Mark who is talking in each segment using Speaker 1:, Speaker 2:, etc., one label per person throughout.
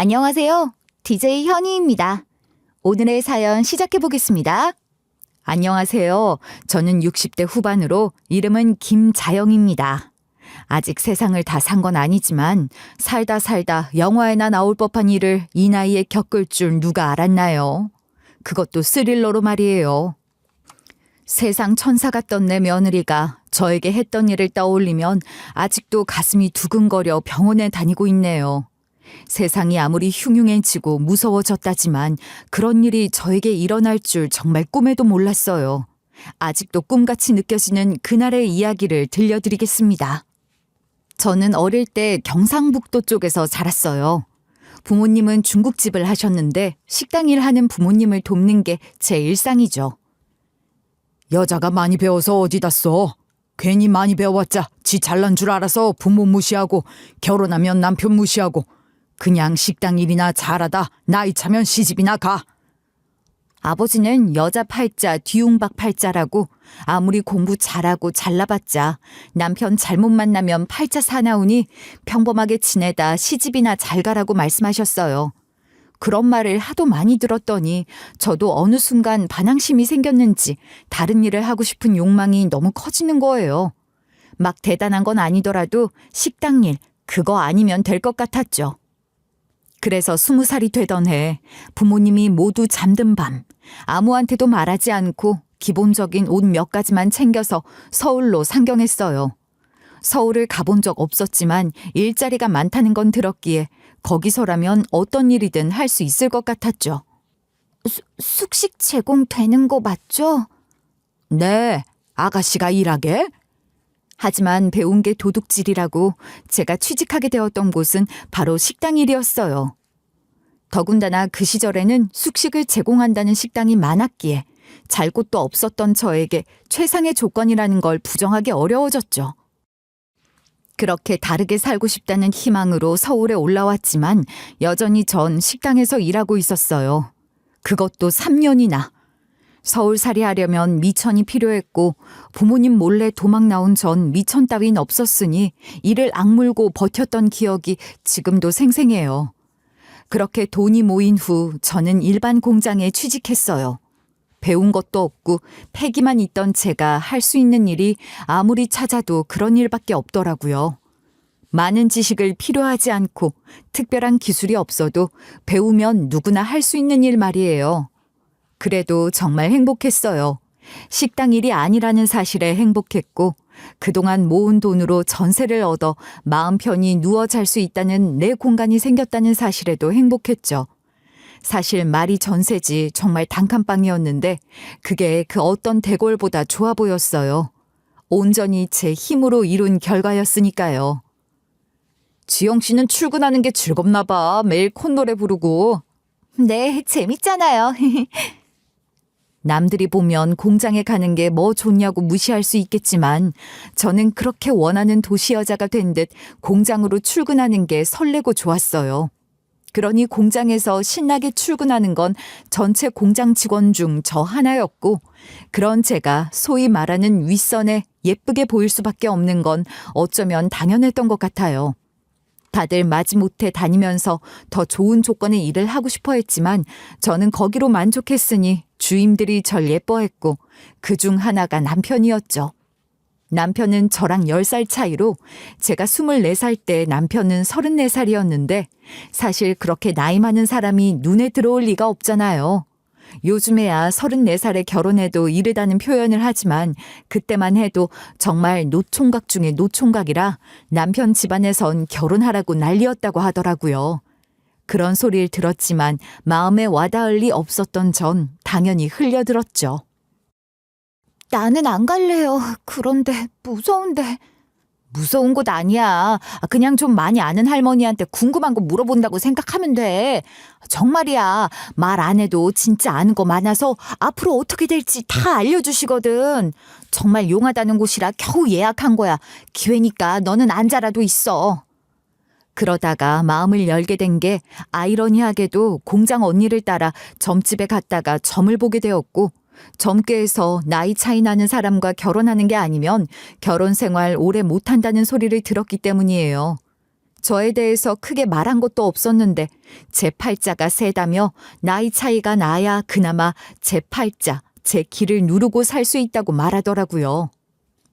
Speaker 1: 안녕하세요. DJ 현희입니다. 오늘의 사연 시작해 보겠습니다. 안녕하세요. 저는 60대 후반으로 이름은 김자영입니다. 아직 세상을 다 산 건 아니지만 살다 영화에나 나올 법한 일을 이 나이에 겪을 줄 누가 알았나요? 그것도 스릴러로 말이에요. 세상 천사 같던 내 며느리가 저에게 했던 일을 떠올리면 아직도 가슴이 두근거려 병원에 다니고 있네요. 세상이 아무리 흉흉해지고 무서워졌다지만 그런 일이 저에게 일어날 줄 정말 꿈에도 몰랐어요. 아직도 꿈같이 느껴지는 그날의 이야기를 들려드리겠습니다. 저는 어릴 때 경상북도 쪽에서 자랐어요. 부모님은 중국집을 하셨는데 식당 일 하는 부모님을 돕는 게 제 일상이죠. 여자가 많이 배워서 어디다 써? 괜히 많이 배워봤자 지 잘난 줄 알아서 부모 무시하고 결혼하면 남편 무시하고 그냥 식당 일이나 잘하다 나이 차면 시집이나 가. 아버지는 여자 팔자 뒤웅박 팔자라고 아무리 공부 잘하고 잘나봤자 남편 잘못 만나면 팔자 사나우니 평범하게 지내다 시집이나 잘 가라고 말씀하셨어요. 그런 말을 하도 많이 들었더니 저도 어느 순간 반항심이 생겼는지 다른 일을 하고 싶은 욕망이 너무 커지는 거예요. 막 대단한 건 아니더라도 식당 일, 그거 아니면 될 것 같았죠. 그래서 20살이 되던 해 부모님이 모두 잠든 밤 아무한테도 말하지 않고 기본적인 옷 몇 가지만 챙겨서 서울로 상경했어요. 서울을 가본 적 없었지만 일자리가 많다는 건 들었기에 거기서라면 어떤 일이든 할 수 있을 것 같았죠. 숙식 제공되는 거 맞죠? 네, 아가씨가 일하게? 하지만 배운 게 도둑질이라고 제가 취직하게 되었던 곳은 바로 식당 일이었어요. 더군다나 그 시절에는 숙식을 제공한다는 식당이 많았기에 잘 곳도 없었던 저에게 최상의 조건이라는 걸 부정하기 어려워졌죠. 그렇게 다르게 살고 싶다는 희망으로 서울에 올라왔지만 여전히 전 식당에서 일하고 있었어요. 그것도 3년이나. 서울살이 하려면 미천이 필요했고 부모님 몰래 도망 나온 전 미천 따윈 없었으니 이를 악물고 버텼던 기억이 지금도 생생해요. 그렇게 돈이 모인 후 저는 일반 공장에 취직했어요. 배운 것도 없고 패기만 있던 제가 할 수 있는 일이 아무리 찾아도 그런 일밖에 없더라고요. 많은 지식을 필요하지 않고 특별한 기술이 없어도 배우면 누구나 할 수 있는 일 말이에요. 그래도 정말 행복했어요. 식당 일이 아니라는 사실에 행복했고 그동안 모은 돈으로 전세를 얻어 마음 편히 누워 잘 수 있다는 내 공간이 생겼다는 사실에도 행복했죠. 사실 말이 전세지 정말 단칸방이었는데 그게 그 어떤 대골보다 좋아 보였어요. 온전히 제 힘으로 이룬 결과였으니까요. 지영 씨는 출근하는 게 즐겁나 봐. 매일 콧노래 부르고. 네, 재밌잖아요. 남들이 보면 공장에 가는 게 뭐 좋냐고 무시할 수 있겠지만 저는 그렇게 원하는 도시 여자가 된 듯 공장으로 출근하는 게 설레고 좋았어요. 그러니 공장에서 신나게 출근하는 건 전체 공장 직원 중 저 하나였고 그런 제가 소위 말하는 윗선에 예쁘게 보일 수밖에 없는 건 어쩌면 당연했던 것 같아요. 다들 마지못해 다니면서 더 좋은 조건의 일을 하고 싶어 했지만 저는 거기로 만족했으니 주임들이 절 예뻐했고 그중 하나가 남편이었죠. 남편은 저랑 10살 차이로 제가 24살 때 남편은 34살이었는데 사실 그렇게 나이 많은 사람이 눈에 들어올 리가 없잖아요. 요즘에야 34살에 결혼해도 이르다는 표현을 하지만 그때만 해도 정말 노총각 중에 노총각이라 남편 집안에선 결혼하라고 난리였다고 하더라고요. 그런 소리를 들었지만 마음에 와닿을 리 없었던 전 당연히 흘려들었죠. 나는 안 갈래요. 그런데 무서운데. 무서운 곳 아니야. 그냥 좀 많이 아는 할머니한테 궁금한 거 물어본다고 생각하면 돼. 정말이야. 말 안 해도 진짜 아는 거 많아서 앞으로 어떻게 될지 다 알려주시거든. 정말 용하다는 곳이라 겨우 예약한 거야. 기회니까 너는 앉아라도 있어. 그러다가 마음을 열게 된 게 아이러니하게도 공장 언니를 따라 점집에 갔다가 점을 보게 되었고 점괘에서 나이 차이 나는 사람과 결혼하는 게 아니면 결혼 생활 오래 못한다는 소리를 들었기 때문이에요. 저에 대해서 크게 말한 것도 없었는데 제 팔자가 세다며 나이 차이가 나야 그나마 제 팔자, 제 길을 누르고 살 수 있다고 말하더라고요.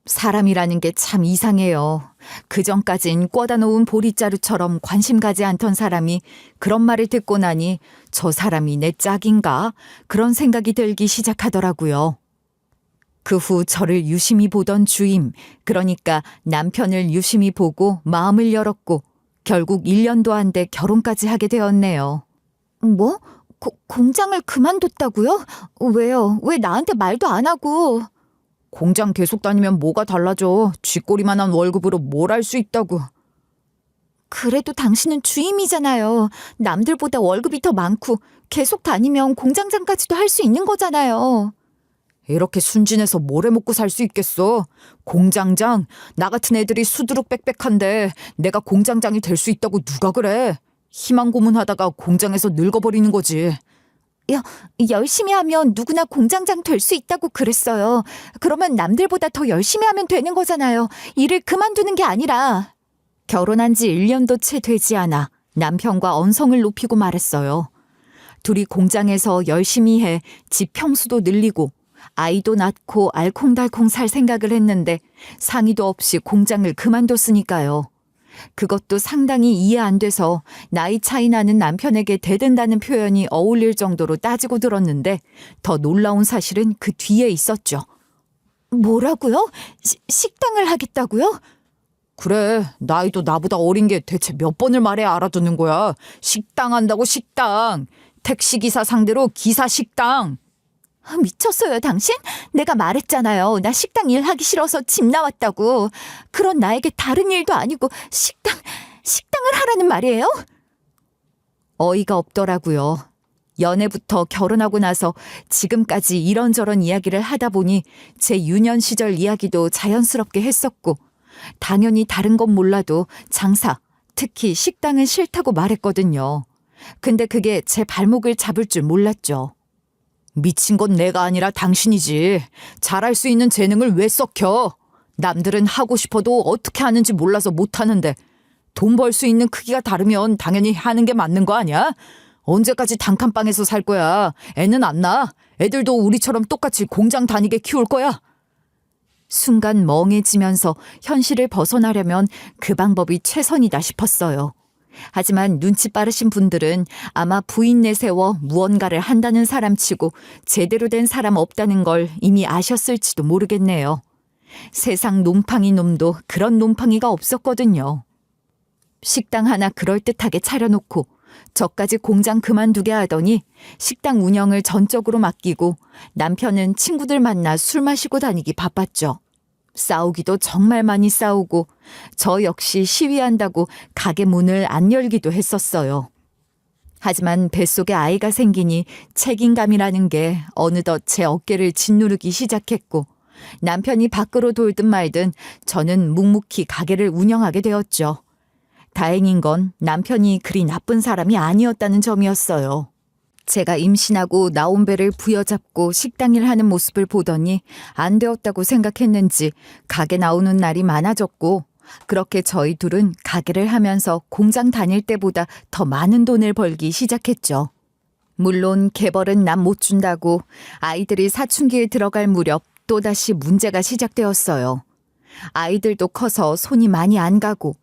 Speaker 1: 사람이라는 게 참 이상해요. 그전까진 꿔다 놓은 보릿자루처럼 관심 가지 않던 사람이 그런 말을 듣고 나니 저 사람이 내 짝인가? 그런 생각이 들기 시작하더라고요. 그 후 저를 유심히 보던 주임, 그러니까 남편을 유심히 보고 마음을 열었고 결국 1년도 안 돼 결혼까지 하게 되었네요. 뭐? 공장을 그만뒀다고요? 왜요? 왜 나한테 말도 안 하고? 공장 계속 다니면 뭐가 달라져. 쥐꼬리만한 월급으로 뭘 할 수 있다고. 그래도 당신은 주임이잖아요. 남들보다 월급이 더 많고 계속 다니면 공장장까지도 할 수 있는 거잖아요. 이렇게 순진해서 뭘 해먹고 살 수 있겠어. 공장장, 나 같은 애들이 수두룩 빽빽한데 내가 공장장이 될 수 있다고 누가 그래. 희망 고문하다가 공장에서 늙어버리는 거지. 열심히 하면 누구나 공장장 될 수 있다고 그랬어요. 그러면 남들보다 더 열심히 하면 되는 거잖아요. 일을 그만두는 게 아니라. 결혼한 지 1년도 채 되지 않아 남편과 언성을 높이고 말했어요. 둘이 공장에서 열심히 해 집 평수도 늘리고 아이도 낳고 알콩달콩 살 생각을 했는데 상의도 없이 공장을 그만뒀으니까요. 그것도 상당히 이해 안 돼서 나이 차이 나는 남편에게 대든다는 표현이 어울릴 정도로 따지고 들었는데 더 놀라운 사실은 그 뒤에 있었죠. 뭐라고요? 식당을 하겠다고요? 그래, 나이도 나보다 어린 게 대체 몇 번을 말해야 알아듣는 거야. 식당 한다고 식당. 택시기사 상대로 기사 식당. 미쳤어요, 당신? 내가 말했잖아요. 나 식당 일 하기 싫어서 집 나왔다고. 그런 나에게 다른 일도 아니고 식당을 하라는 말이에요? 어이가 없더라고요. 연애부터 결혼하고 나서 지금까지 이런저런 이야기를 하다 보니 제 유년 시절 이야기도 자연스럽게 했었고 당연히 다른 건 몰라도 장사, 특히 식당은 싫다고 말했거든요. 근데 그게 제 발목을 잡을 줄 몰랐죠. 미친 건 내가 아니라 당신이지. 잘할 수 있는 재능을 왜 썩혀? 남들은 하고 싶어도 어떻게 하는지 몰라서 못하는데 돈 벌 수 있는 크기가 다르면 당연히 하는 게 맞는 거 아니야? 언제까지 단칸방에서 살 거야? 애는 안 낳아? 애들도 우리처럼 똑같이 공장 다니게 키울 거야? 순간 멍해지면서 현실을 벗어나려면 그 방법이 최선이다 싶었어요. 하지만 눈치 빠르신 분들은 아마 부인 내세워 무언가를 한다는 사람치고 제대로 된 사람 없다는 걸 이미 아셨을지도 모르겠네요. 세상 놈팡이 놈도 그런 놈팡이가 없었거든요. 식당 하나 그럴듯하게 차려놓고 저까지 공장 그만두게 하더니 식당 운영을 전적으로 맡기고 남편은 친구들 만나 술 마시고 다니기 바빴죠. 싸우기도 정말 많이 싸우고 저 역시 시위한다고 가게 문을 안 열기도 했었어요. 하지만 뱃속에 아이가 생기니 책임감이라는 게 어느덧 제 어깨를 짓누르기 시작했고 남편이 밖으로 돌든 말든 저는 묵묵히 가게를 운영하게 되었죠. 다행인 건 남편이 그리 나쁜 사람이 아니었다는 점이었어요. 제가 임신하고 나온 배를 부여잡고 식당일 하는 모습을 보더니 안 되었다고 생각했는지 가게 나오는 날이 많아졌고 그렇게 저희 둘은 가게를 하면서 공장 다닐 때보다 더 많은 돈을 벌기 시작했죠. 물론 개벌은 남 못 준다고 아이들이 사춘기에 들어갈 무렵 또다시 문제가 시작되었어요. 아이들도 커서 손이 많이 안 가고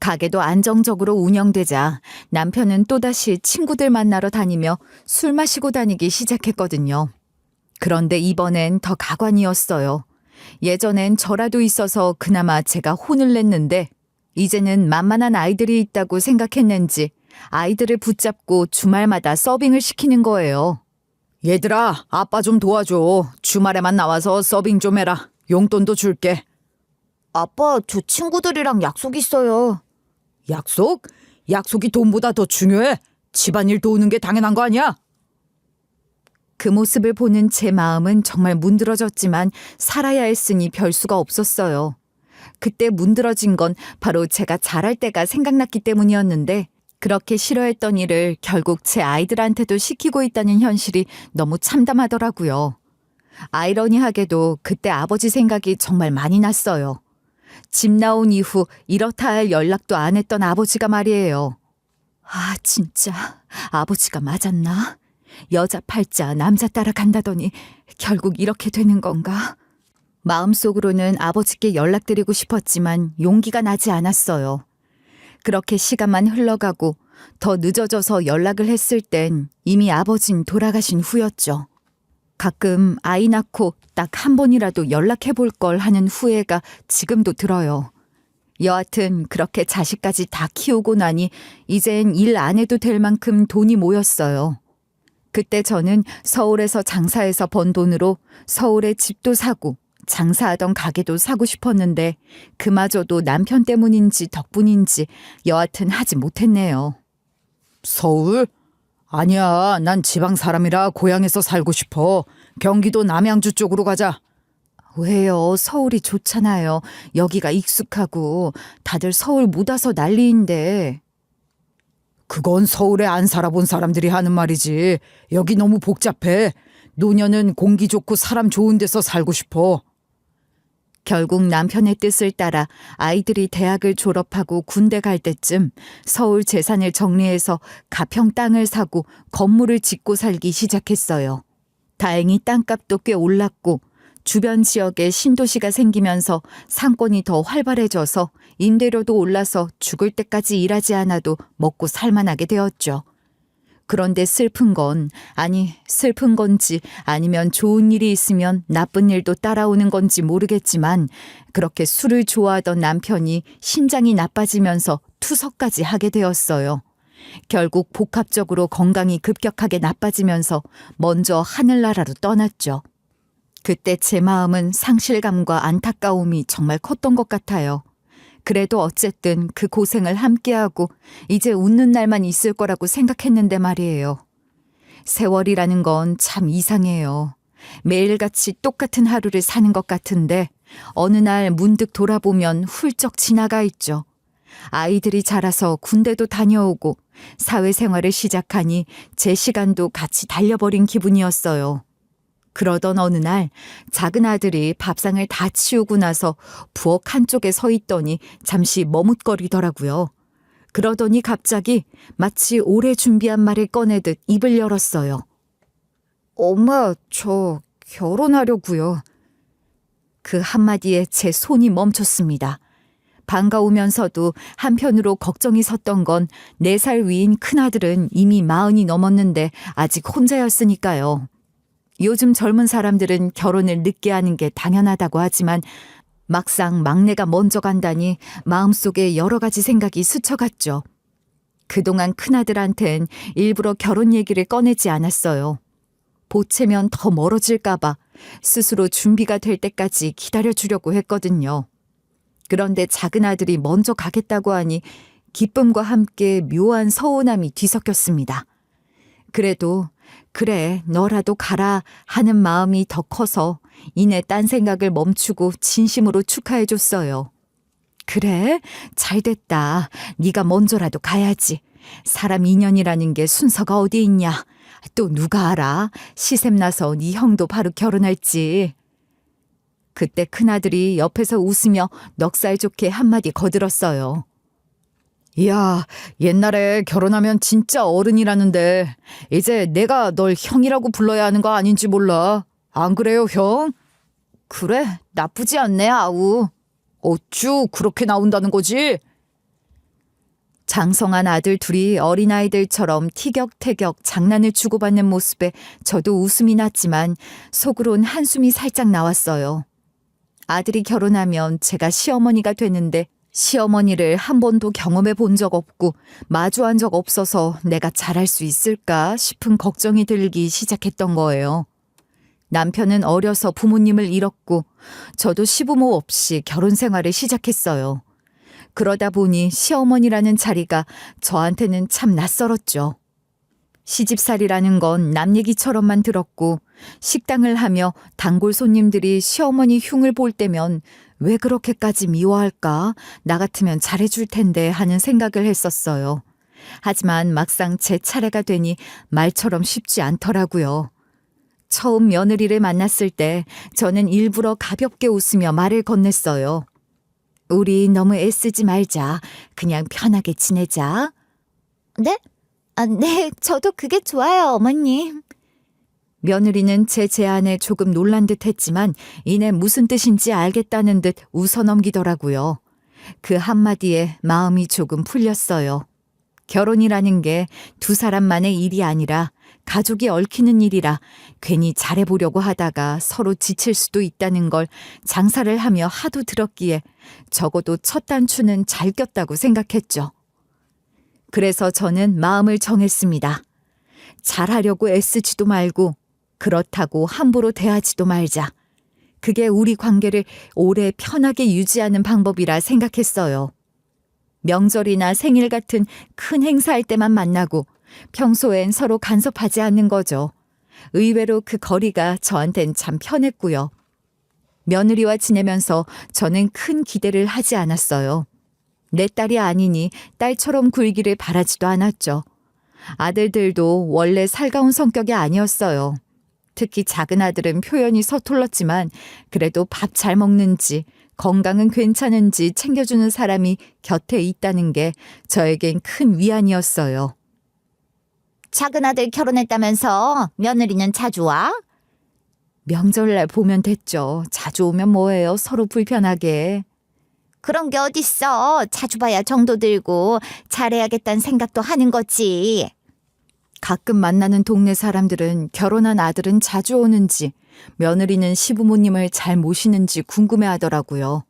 Speaker 1: 가게도 안정적으로 운영되자 남편은 또다시 친구들 만나러 다니며 술 마시고 다니기 시작했거든요. 그런데 이번엔 더 가관이었어요. 예전엔 저라도 있어서 그나마 제가 혼을 냈는데 이제는 만만한 아이들이 있다고 생각했는지 아이들을 붙잡고 주말마다 서빙을 시키는 거예요. 얘들아, 아빠 좀 도와줘. 주말에만 나와서 서빙 좀 해라. 용돈도 줄게. 아빠, 저 친구들이랑 약속 있어요. 약속? 약속이 돈보다 더 중요해. 집안일 도우는 게 당연한 거 아니야? 그 모습을 보는 제 마음은 정말 문드러졌지만 살아야 했으니 별 수가 없었어요. 그때 문드러진 건 바로 제가 잘할 때가 생각났기 때문이었는데 그렇게 싫어했던 일을 결국 제 아이들한테도 시키고 있다는 현실이 너무 참담하더라고요. 아이러니하게도 그때 아버지 생각이 정말 많이 났어요. 집 나온 이후 이렇다 할 연락도 안 했던 아버지가 말이에요. 아, 진짜 아버지가 맞았나? 여자 팔자 남자 따라 간다더니 결국 이렇게 되는 건가? 마음속으로는 아버지께 연락드리고 싶었지만 용기가 나지 않았어요. 그렇게 시간만 흘러가고 더 늦어져서 연락을 했을 땐 이미 아버진 돌아가신 후였죠. 가끔 아이 낳고 딱 한 번이라도 연락해 볼 걸 하는 후회가 지금도 들어요. 여하튼 그렇게 자식까지 다 키우고 나니 이젠 일 안 해도 될 만큼 돈이 모였어요. 그때 저는 서울에서 장사해서 번 돈으로 서울에 집도 사고 장사하던 가게도 사고 싶었는데 그마저도 남편 때문인지 덕분인지 여하튼 하지 못했네요.
Speaker 2: 서울? 아니야, 난 지방 사람이라 고향에서 살고 싶어. 경기도 남양주 쪽으로 가자.
Speaker 1: 왜요? 서울이 좋잖아요. 여기가 익숙하고 다들 서울 못 와서 난리인데.
Speaker 2: 그건 서울에 안 살아본 사람들이 하는 말이지. 여기 너무 복잡해. 노년은 공기 좋고 사람 좋은 데서 살고 싶어.
Speaker 1: 결국 남편의 뜻을 따라 아이들이 대학을 졸업하고 군대 갈 때쯤 서울 재산을 정리해서 가평 땅을 사고 건물을 짓고 살기 시작했어요. 다행히 땅값도 꽤 올랐고 주변 지역에 신도시가 생기면서 상권이 더 활발해져서 임대료도 올라서 죽을 때까지 일하지 않아도 먹고 살만하게 되었죠. 그런데 슬픈 건지 아니면 좋은 일이 있으면 나쁜 일도 따라오는 건지 모르겠지만 그렇게 술을 좋아하던 남편이 신장이 나빠지면서 투석까지 하게 되었어요. 결국 복합적으로 건강이 급격하게 나빠지면서 먼저 하늘나라로 떠났죠. 그때 제 마음은 상실감과 안타까움이 정말 컸던 것 같아요. 그래도 어쨌든 그 고생을 함께하고 이제 웃는 날만 있을 거라고 생각했는데 말이에요. 세월이라는 건 참 이상해요. 매일같이 똑같은 하루를 사는 것 같은데 어느 날 문득 돌아보면 훌쩍 지나가 있죠. 아이들이 자라서 군대도 다녀오고 사회생활을 시작하니 제 시간도 같이 달려버린 기분이었어요. 그러던 어느 날 작은 아들이 밥상을 다 치우고 나서 부엌 한쪽에 서 있더니 잠시 머뭇거리더라고요. 그러더니 갑자기 마치 오래 준비한 말을 꺼내듯 입을 열었어요. 엄마, 저 결혼하려고요. 그 한마디에 제 손이 멈췄습니다. 반가우면서도 한편으로 걱정이 섰던 건 4살 위인 큰아들은 이미 40이 넘었는데 아직 혼자였으니까요. 요즘 젊은 사람들은 결혼을 늦게 하는 게 당연하다고 하지만 막상 막내가 먼저 간다니 마음속에 여러 가지 생각이 스쳐갔죠. 그동안 큰아들한텐 일부러 결혼 얘기를 꺼내지 않았어요. 보채면 더 멀어질까봐 스스로 준비가 될 때까지 기다려주려고 했거든요. 그런데 작은 아들이 먼저 가겠다고 하니 기쁨과 함께 묘한 서운함이 뒤섞였습니다. 그래도 그래, 너라도 가라 하는 마음이 더 커서 이내 딴 생각을 멈추고 진심으로 축하해줬어요. 그래, 잘됐다. 네가 먼저라도 가야지. 사람 인연이라는 게 순서가 어디 있냐. 또 누가 알아? 시샘나서 네 형도 바로 결혼할지. 그때 큰아들이 옆에서 웃으며 넉살 좋게 한마디 거들었어요.
Speaker 2: 이야, 옛날에 결혼하면 진짜 어른이라는데 이제 내가 널 형이라고 불러야 하는 거 아닌지 몰라. 안 그래요, 형?
Speaker 1: 그래, 나쁘지 않네, 아우.
Speaker 2: 어쭈 그렇게 나온다는 거지?
Speaker 1: 장성한 아들 둘이 어린아이들처럼 티격태격 장난을 주고받는 모습에 저도 웃음이 났지만 속으론 한숨이 살짝 나왔어요. 아들이 결혼하면 제가 시어머니가 되는데 시어머니를 한 번도 경험해 본 적 없고 마주한 적 없어서 내가 잘할 수 있을까 싶은 걱정이 들기 시작했던 거예요. 남편은 어려서 부모님을 잃었고 저도 시부모 없이 결혼 생활을 시작했어요. 그러다 보니 시어머니라는 자리가 저한테는 참 낯설었죠. 시집살이라는 건 남 얘기처럼만 들었고 식당을 하며 단골 손님들이 시어머니 흉을 볼 때면 왜 그렇게까지 미워할까? 나 같으면 잘해줄 텐데 하는 생각을 했었어요. 하지만 막상 제 차례가 되니 말처럼 쉽지 않더라고요. 처음 며느리를 만났을 때 저는 일부러 가볍게 웃으며 말을 건넸어요. 우리 너무 애쓰지 말자. 그냥 편하게 지내자. 네? 네, 저도 그게 좋아요, 어머님. 며느리는 제 제안에 조금 놀란 듯 했지만 이내 무슨 뜻인지 알겠다는 듯 웃어넘기더라고요. 그 한마디에 마음이 조금 풀렸어요. 결혼이라는 게 두 사람만의 일이 아니라 가족이 얽히는 일이라 괜히 잘해보려고 하다가 서로 지칠 수도 있다는 걸 장사를 하며 하도 들었기에 적어도 첫 단추는 잘 꼈다고 생각했죠. 그래서 저는 마음을 정했습니다. 잘하려고 애쓰지도 말고 그렇다고 함부로 대하지도 말자. 그게 우리 관계를 오래 편하게 유지하는 방법이라 생각했어요. 명절이나 생일 같은 큰 행사할 때만 만나고 평소엔 서로 간섭하지 않는 거죠. 의외로 그 거리가 저한텐 참 편했고요. 며느리와 지내면서 저는 큰 기대를 하지 않았어요. 내 딸이 아니니 딸처럼 굴기를 바라지도 않았죠. 아들들도 원래 살가운 성격이 아니었어요. 특히 작은 아들은 표현이 서툴렀지만 그래도 밥 잘 먹는지 건강은 괜찮은지 챙겨주는 사람이 곁에 있다는 게 저에겐 큰 위안이었어요. 작은 아들 결혼했다면서 며느리는 자주 와? 명절날 보면 됐죠. 자주 오면 뭐해요. 서로 불편하게. 그런 게 어딨어. 자주 봐야 정도 들고 잘해야겠다는 생각도 하는 거지. 가끔 만나는 동네 사람들은 결혼한 아들은 자주 오는지 며느리는 시부모님을 잘 모시는지 궁금해하더라고요.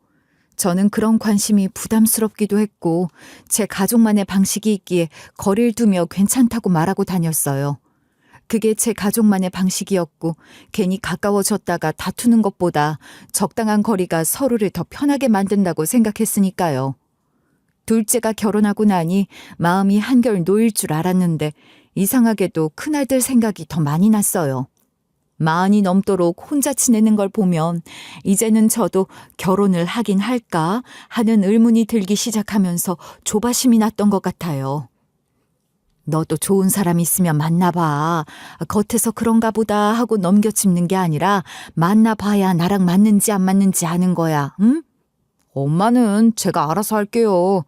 Speaker 1: 저는 그런 관심이 부담스럽기도 했고 제 가족만의 방식이 있기에 거리를 두며 괜찮다고 말하고 다녔어요. 그게 제 가족만의 방식이었고 괜히 가까워졌다가 다투는 것보다 적당한 거리가 서로를 더 편하게 만든다고 생각했으니까요. 둘째가 결혼하고 나니 마음이 한결 놓일 줄 알았는데 이상하게도 큰아들 생각이 더 많이 났어요. 40이 넘도록 혼자 지내는 걸 보면 이제는 저도 결혼을 하긴 할까 하는 의문이 들기 시작하면서 조바심이 났던 것 같아요. 너도 좋은 사람 있으면 만나봐. 겉에서 그런가 보다 하고 넘겨짚는 게 아니라 만나봐야 나랑 맞는지 안 맞는지 아는 거야. 응?
Speaker 2: 엄마는 제가 알아서 할게요.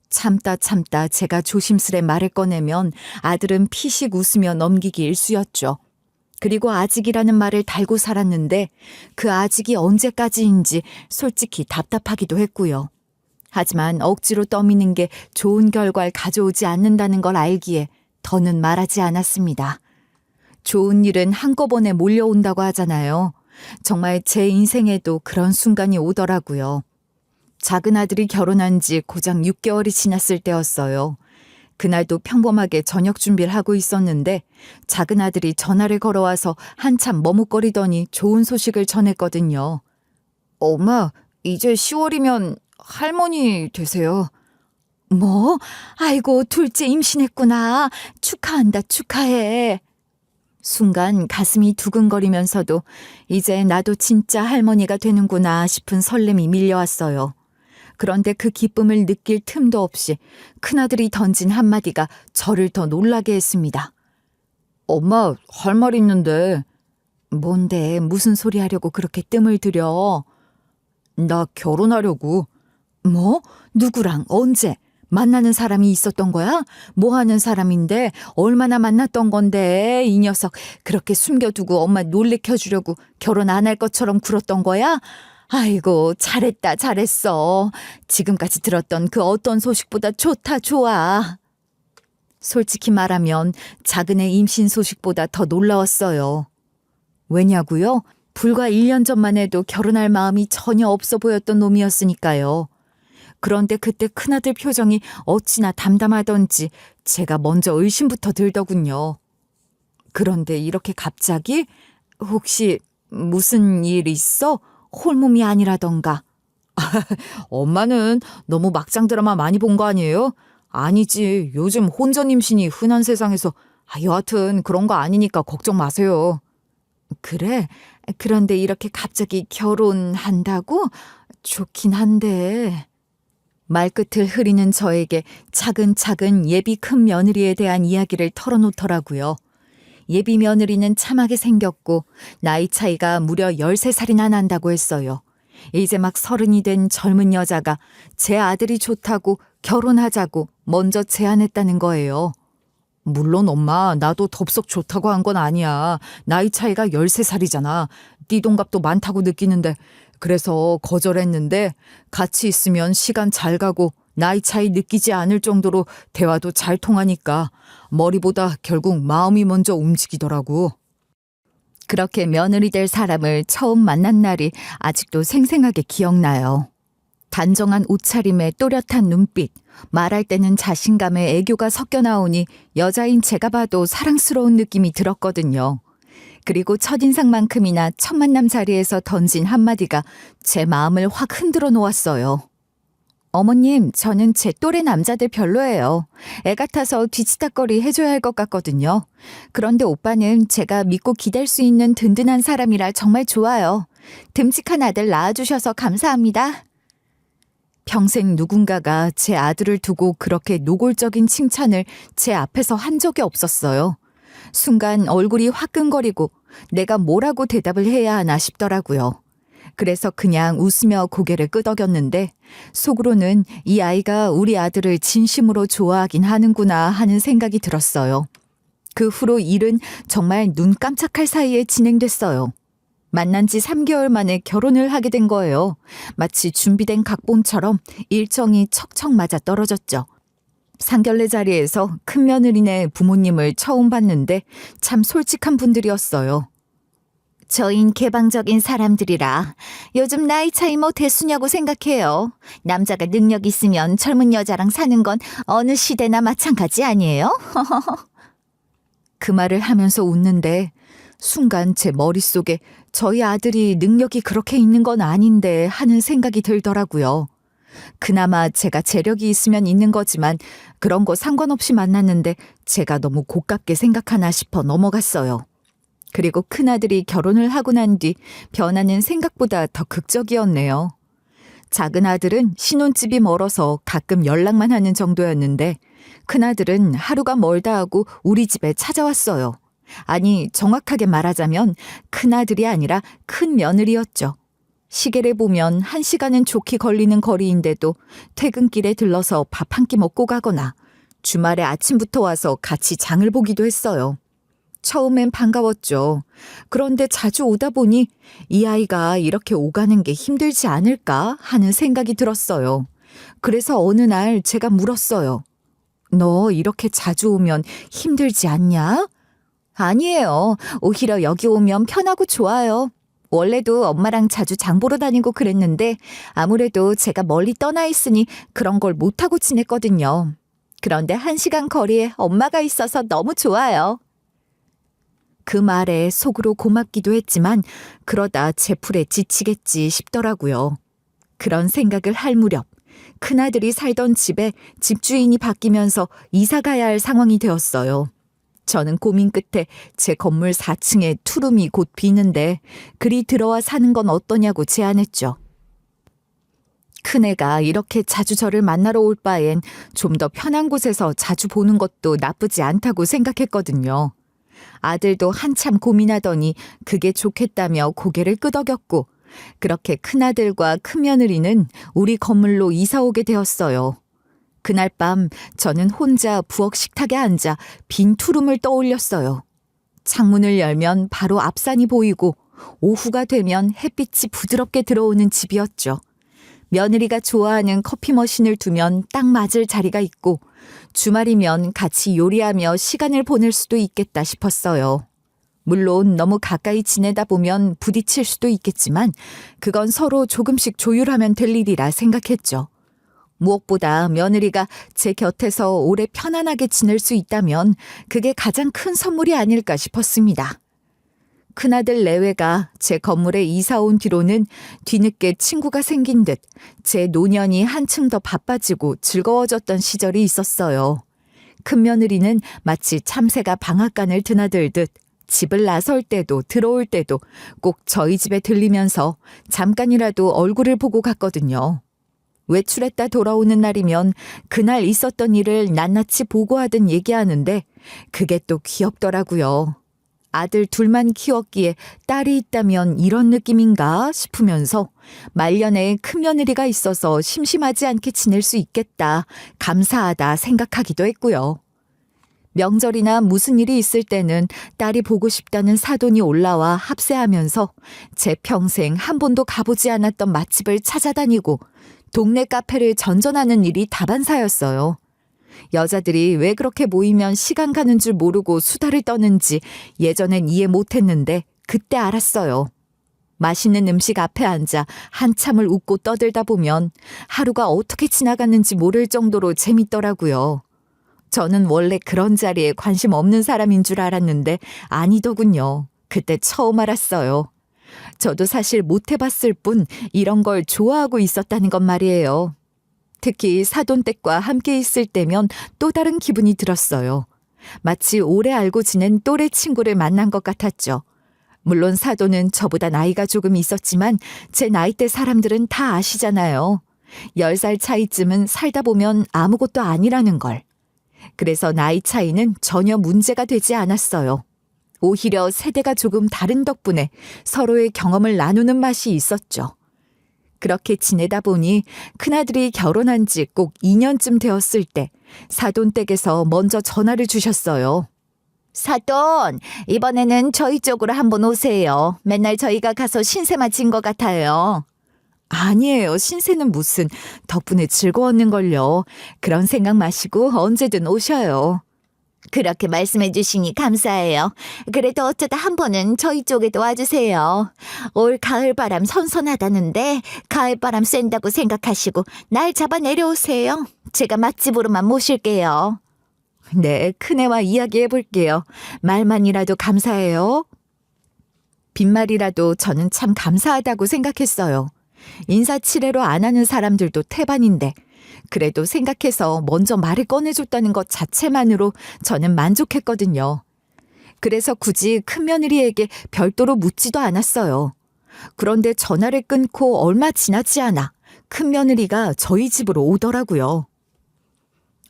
Speaker 1: 참다 제가 조심스레 말을 꺼내면 아들은 피식 웃으며 넘기기 일쑤였죠. 그리고 아직이라는 말을 달고 살았는데 그 아직이 언제까지인지 솔직히 답답하기도 했고요. 하지만 억지로 떠미는 게 좋은 결과를 가져오지 않는다는 걸 알기에 더는 말하지 않았습니다. 좋은 일은 한꺼번에 몰려온다고 하잖아요. 정말 제 인생에도 그런 순간이 오더라고요. 작은 아들이 결혼한 지 고작 6개월이 지났을 때였어요. 그날도 평범하게 저녁 준비를 하고 있었는데 작은 아들이 전화를 걸어와서 한참 머뭇거리더니 좋은 소식을 전했거든요.
Speaker 2: 엄마, 이제 10월이면 할머니 되세요.
Speaker 1: 뭐? 아이고, 둘째 임신했구나. 축하한다, 축하해. 순간 가슴이 두근거리면서도 이제 나도 진짜 할머니가 되는구나 싶은 설렘이 밀려왔어요. 그런데 그 기쁨을 느낄 틈도 없이 큰아들이 던진 한마디가 저를 더 놀라게 했습니다.
Speaker 2: 엄마, 할 말 있는데.
Speaker 1: 뭔데, 무슨 소리 하려고 그렇게 뜸을 들여?
Speaker 2: 나 결혼하려고.
Speaker 1: 뭐? 누구랑? 언제? 만나는 사람이 있었던 거야? 뭐 하는 사람인데? 얼마나 만났던 건데? 이 녀석 그렇게 숨겨두고 엄마 놀래켜주려고 결혼 안 할 것처럼 굴었던 거야? 아이고, 잘했다, 잘했어. 지금까지 들었던 그 어떤 소식보다 좋다, 좋아. 솔직히 말하면 작은 애 임신 소식보다 더 놀라웠어요. 왜냐고요? 불과 1년 전만 해도 결혼할 마음이 전혀 없어 보였던 놈이었으니까요. 그런데 그때 큰아들 표정이 어찌나 담담하던지 제가 먼저 의심부터 들더군요. 그런데 이렇게 갑자기? 혹시 무슨 일 있어? 홀몸이 아니라던가.
Speaker 2: 엄마는 너무 막장 드라마 많이 본 거 아니에요? 아니지. 요즘 혼전 임신이 흔한 세상에서 여하튼 그런 거 아니니까 걱정 마세요.
Speaker 1: 그래? 그런데 이렇게 갑자기 결혼한다고? 좋긴 한데. 말끝을 흐리는 저에게 차근차근 예비 큰 며느리에 대한 이야기를 털어놓더라고요. 예비 며느리는 참하게 생겼고 나이 차이가 무려 13살이나 난다고 했어요. 이제 막 30이 된 젊은 여자가 제 아들이 좋다고 결혼하자고 먼저 제안했다는 거예요.
Speaker 2: 물론 엄마, 나도 덥석 좋다고 한 건 아니야. 나이 차이가 13살이잖아. 띠동갑도 많다고 느끼는데 그래서 거절했는데 같이 있으면 시간 잘 가고 나이 차이 느끼지 않을 정도로 대화도 잘 통하니까 머리보다 결국 마음이 먼저 움직이더라고.
Speaker 1: 그렇게 며느리 될 사람을 처음 만난 날이 아직도 생생하게 기억나요. 단정한 옷차림에 또렷한 눈빛, 말할 때는 자신감에 애교가 섞여 나오니 여자인 제가 봐도 사랑스러운 느낌이 들었거든요. 그리고 첫인상만큼이나 첫 만남 자리에서 던진 한마디가 제 마음을 확 흔들어 놓았어요. 어머님, 저는 제 또래 남자들 별로예요. 애 같아서 뒤치다꺼리 해줘야 할 것 같거든요. 그런데 오빠는 제가 믿고 기댈 수 있는 든든한 사람이라 정말 좋아요. 듬직한 아들 낳아주셔서 감사합니다. 평생 누군가가 제 아들을 두고 그렇게 노골적인 칭찬을 제 앞에서 한 적이 없었어요. 순간 얼굴이 화끈거리고 내가 뭐라고 대답을 해야 하나 싶더라고요. 그래서 그냥 웃으며 고개를 끄덕였는데 속으로는 이 아이가 우리 아들을 진심으로 좋아하긴 하는구나 하는 생각이 들었어요. 그 후로 일은 정말 눈 깜짝할 사이에 진행됐어요. 만난 지 3개월 만에 결혼을 하게 된 거예요. 마치 준비된 각본처럼 일정이 척척 맞아 떨어졌죠. 상견례 자리에서 큰며느리네 부모님을 처음 봤는데 참 솔직한 분들이었어요. 저흰 개방적인 사람들이라 요즘 나이 차이 뭐 대수냐고 생각해요. 남자가 능력 있으면 젊은 여자랑 사는 건 어느 시대나 마찬가지 아니에요? 그 말을 하면서 웃는데 순간 제 머릿속에 저희 아들이 능력이 그렇게 있는 건 아닌데 하는 생각이 들더라고요. 그나마 제가 재력이 있으면 있는 거지만 그런 거 상관없이 만났는데 제가 너무 고깝게 생각하나 싶어 넘어갔어요. 그리고 큰아들이 결혼을 하고 난 뒤 변화는 생각보다 더 극적이었네요. 작은 아들은 신혼집이 멀어서 가끔 연락만 하는 정도였는데 큰아들은 하루가 멀다 하고 우리 집에 찾아왔어요. 아니, 정확하게 말하자면 큰아들이 아니라 큰며느리였죠. 시계를 보면 1시간은 좋게 걸리는 거리인데도 퇴근길에 들러서 밥 한 끼 먹고 가거나 주말에 아침부터 와서 같이 장을 보기도 했어요. 처음엔 반가웠죠. 그런데 자주 오다 보니 이 아이가 이렇게 오가는 게 힘들지 않을까 하는 생각이 들었어요. 그래서 어느 날 제가 물었어요. 너 이렇게 자주 오면 힘들지 않냐? 아니에요. 오히려 여기 오면 편하고 좋아요. 원래도 엄마랑 자주 장 보러 다니고 그랬는데 아무래도 제가 멀리 떠나 있으니 그런 걸 못하고 지냈거든요. 그런데 1시간 거리에 엄마가 있어서 너무 좋아요. 그 말에 속으로 고맙기도 했지만 그러다 제 풀에 지치겠지 싶더라고요. 그런 생각을 할 무렵 큰아들이 살던 집에 집주인이 바뀌면서 이사 가야 할 상황이 되었어요. 저는 고민 끝에 제 건물 4층에 투룸이 곧 비는데 그리 들어와 사는 건 어떠냐고 제안했죠. 큰애가 이렇게 자주 저를 만나러 올 바엔 좀 더 편한 곳에서 자주 보는 것도 나쁘지 않다고 생각했거든요. 아들도 한참 고민하더니 그게 좋겠다며 고개를 끄덕였고 그렇게 큰아들과 큰며느리는 우리 건물로 이사 오게 되었어요. 그날 밤 저는 혼자 부엌 식탁에 앉아 빈 투룸을 떠올렸어요. 창문을 열면 바로 앞산이 보이고 오후가 되면 햇빛이 부드럽게 들어오는 집이었죠. 며느리가 좋아하는 커피 머신을 두면 딱 맞을 자리가 있고 주말이면 같이 요리하며 시간을 보낼 수도 있겠다 싶었어요. 물론 너무 가까이 지내다 보면 부딪힐 수도 있겠지만 그건 서로 조금씩 조율하면 될 일이라 생각했죠. 무엇보다 며느리가 제 곁에서 오래 편안하게 지낼 수 있다면 그게 가장 큰 선물이 아닐까 싶었습니다. 큰아들 내외가 제 건물에 이사 온 뒤로는 뒤늦게 친구가 생긴 듯 제 노년이 한층 더 바빠지고 즐거워졌던 시절이 있었어요. 큰며느리는 마치 참새가 방앗간을 드나들듯 집을 나설 때도 들어올 때도 꼭 저희 집에 들리면서 잠깐이라도 얼굴을 보고 갔거든요. 외출했다 돌아오는 날이면 그날 있었던 일을 낱낱이 보고하듯 얘기하는데 그게 또 귀엽더라고요. 아들 둘만 키웠기에 딸이 있다면 이런 느낌인가 싶으면서 말년에 큰며느리가 있어서 심심하지 않게 지낼 수 있겠다, 감사하다 생각하기도 했고요. 명절이나 무슨 일이 있을 때는 딸이 보고 싶다는 사돈이 올라와 합세하면서 제 평생 한 번도 가보지 않았던 맛집을 찾아다니고 동네 카페를 전전하는 일이 다반사였어요. 여자들이 왜 그렇게 모이면 시간 가는 줄 모르고 수다를 떠는지 예전엔 이해 못했는데 그때 알았어요. 맛있는 음식 앞에 앉아 한참을 웃고 떠들다 보면 하루가 어떻게 지나갔는지 모를 정도로 재밌더라고요. 저는 원래 그런 자리에 관심 없는 사람인 줄 알았는데 아니더군요. 그때 처음 알았어요. 저도 사실 못 해봤을 뿐 이런 걸 좋아하고 있었다는 것 말이에요. 특히 사돈댁과 함께 있을 때면 또 다른 기분이 들었어요. 마치 오래 알고 지낸 또래 친구를 만난 것 같았죠. 물론 사돈은 저보다 나이가 조금 있었지만 제 나이대 사람들은 다 아시잖아요. 10살 차이쯤은 살다 보면 아무것도 아니라는 걸. 그래서 나이 차이는 전혀 문제가 되지 않았어요. 오히려 세대가 조금 다른 덕분에 서로의 경험을 나누는 맛이 있었죠. 그렇게 지내다 보니 큰아들이 결혼한 지 꼭 2년쯤 되었을 때 사돈댁에서 먼저 전화를 주셨어요. 사돈, 이번에는 저희 쪽으로 한번 오세요. 맨날 저희가 가서 신세만 진 것 같아요. 아니에요. 신세는 무슨, 덕분에 즐거웠는걸요. 그런 생각 마시고 언제든 오셔요. 그렇게 말씀해 주시니 감사해요. 그래도 어쩌다 한 번은 저희 쪽에도 와주세요. 올 가을바람 선선하다는데 가을바람 쐰다고 생각하시고 날 잡아 내려오세요. 제가 맛집으로만 모실게요. 네, 큰애와 이야기해 볼게요. 말만이라도 감사해요. 빈말이라도 저는 참 감사하다고 생각했어요. 인사치레로 안 하는 사람들도 태반인데 그래도 생각해서 먼저 말을 꺼내줬다는 것 자체만으로 저는 만족했거든요. 그래서 굳이 큰며느리에게 별도로 묻지도 않았어요. 그런데 전화를 끊고 얼마 지나지 않아 큰며느리가 저희 집으로 오더라고요.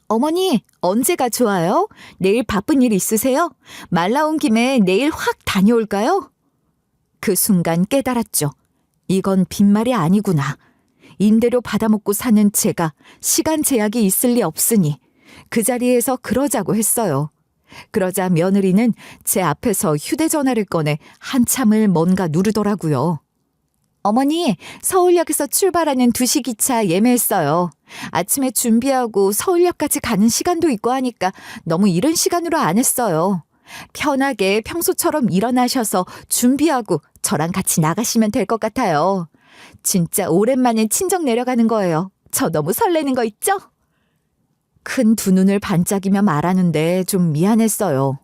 Speaker 1: 어머니, 언제가 좋아요? 내일 바쁜 일 있으세요? 말 나온 김에 내일 확 다녀올까요? 그 순간 깨달았죠. 이건 빈말이 아니구나. 임대료 받아먹고 사는 제가 시간 제약이 있을 리 없으니 그 자리에서 그러자고 했어요. 그러자 며느리는 제 앞에서 휴대전화를 꺼내 한참을 뭔가 누르더라고요. 어머니, 서울역에서 출발하는 2시 기차 예매했어요. 아침에 준비하고 서울역까지 가는 시간도 있고 하니까 너무 이른 시간으로 안 했어요. 편하게 평소처럼 일어나셔서 준비하고 저랑 같이 나가시면 될 것 같아요. 진짜 오랜만에 친정 내려가는 거예요. 저 너무 설레는 거 있죠? 큰 두 눈을 반짝이며 말하는데 좀 미안했어요.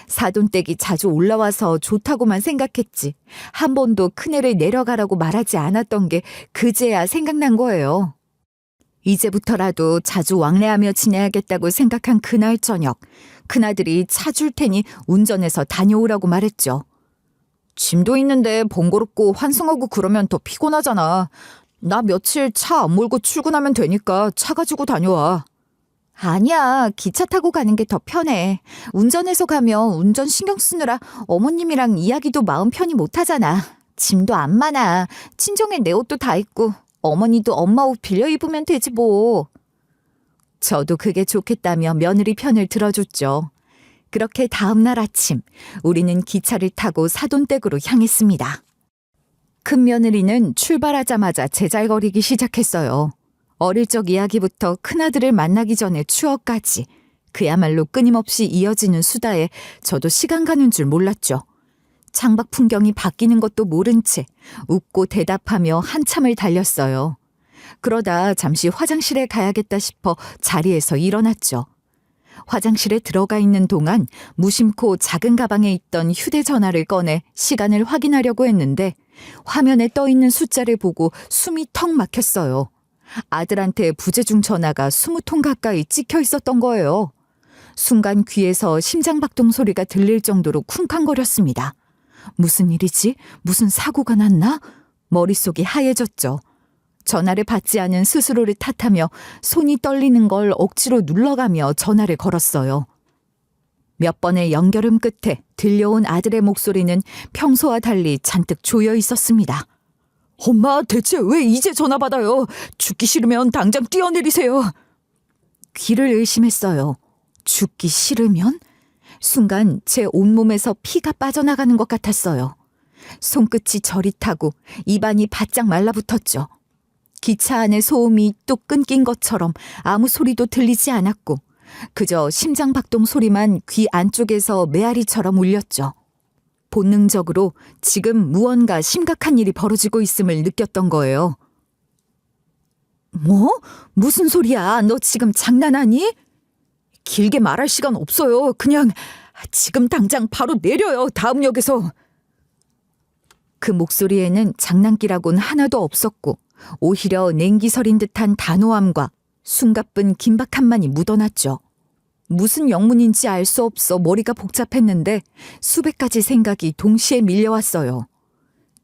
Speaker 1: 사돈댁이 자주 올라와서 좋다고만 생각했지 한 번도 큰애를 내려가라고 말하지 않았던 게 그제야 생각난 거예요. 이제부터라도 자주 왕래하며 지내야겠다고 생각한 그날 저녁, 큰아들이 차 줄 테니 운전해서 다녀오라고 말했죠. 짐도 있는데 번거롭고 환승하고 그러면 더 피곤하잖아. 나 며칠 차 안 몰고 출근하면 되니까 차 가지고 다녀와. 아니야, 기차 타고 가는 게 더 편해. 운전해서 가면 운전 신경 쓰느라 어머님이랑 이야기도 마음 편히 못하잖아. 짐도 안 많아. 친정에 내 옷도 다 있고 어머니도 엄마 옷 빌려 입으면 되지 뭐. 저도 그게 좋겠다며 며느리 편을 들어줬죠. 그렇게 다음 날 아침 우리는 기차를 타고 사돈댁으로 향했습니다. 큰 며느리는 출발하자마자 제잘거리기 시작했어요. 어릴 적 이야기부터 큰아들을 만나기 전의 추억까지 그야말로 끊임없이 이어지는 수다에 저도 시간 가는 줄 몰랐죠. 창밖 풍경이 바뀌는 것도 모른 채 웃고 대답하며 한참을 달렸어요. 그러다 잠시 화장실에 가야겠다 싶어 자리에서 일어났죠. 화장실에 들어가 있는 동안 무심코 작은 가방에 있던 휴대전화를 꺼내 시간을 확인하려고 했는데 화면에 떠 있는 숫자를 보고 숨이 턱 막혔어요. 아들한테 부재중 전화가 20통 가까이 찍혀 있었던 거예요. 순간 귀에서 심장박동 소리가 들릴 정도로 쿵쾅거렸습니다. 무슨 일이지? 무슨 사고가 났나? 머릿속이 하얘졌죠. 전화를 받지 않은 스스로를 탓하며 손이 떨리는 걸 억지로 눌러가며 전화를 걸었어요. 몇 번의 연결음 끝에 들려온 아들의 목소리는 평소와 달리 잔뜩 조여 있었습니다.
Speaker 2: 엄마, 대체 왜 이제 전화 받아요? 죽기 싫으면 당장 뛰어내리세요.
Speaker 1: 귀를 의심했어요. 죽기 싫으면? 순간 제 온몸에서 피가 빠져나가는 것 같았어요. 손끝이 저릿하고 입안이 바짝 말라붙었죠. 기차 안의 소음이 뚝 끊긴 것처럼 아무 소리도 들리지 않았고 그저 심장박동 소리만 귀 안쪽에서 메아리처럼 울렸죠. 본능적으로 지금 무언가 심각한 일이 벌어지고 있음을 느꼈던 거예요.
Speaker 2: 뭐? 무슨 소리야? 너 지금 장난하니? 길게 말할 시간 없어요. 그냥 지금 당장 바로 내려요. 다음 역에서.
Speaker 1: 그 목소리에는 장난기라곤 하나도 없었고 오히려 냉기설인 듯한 단호함과 숨가쁜 긴박함만이 묻어났죠. 무슨 영문인지 알 수 없어 머리가 복잡했는데 수백 가지 생각이 동시에 밀려왔어요.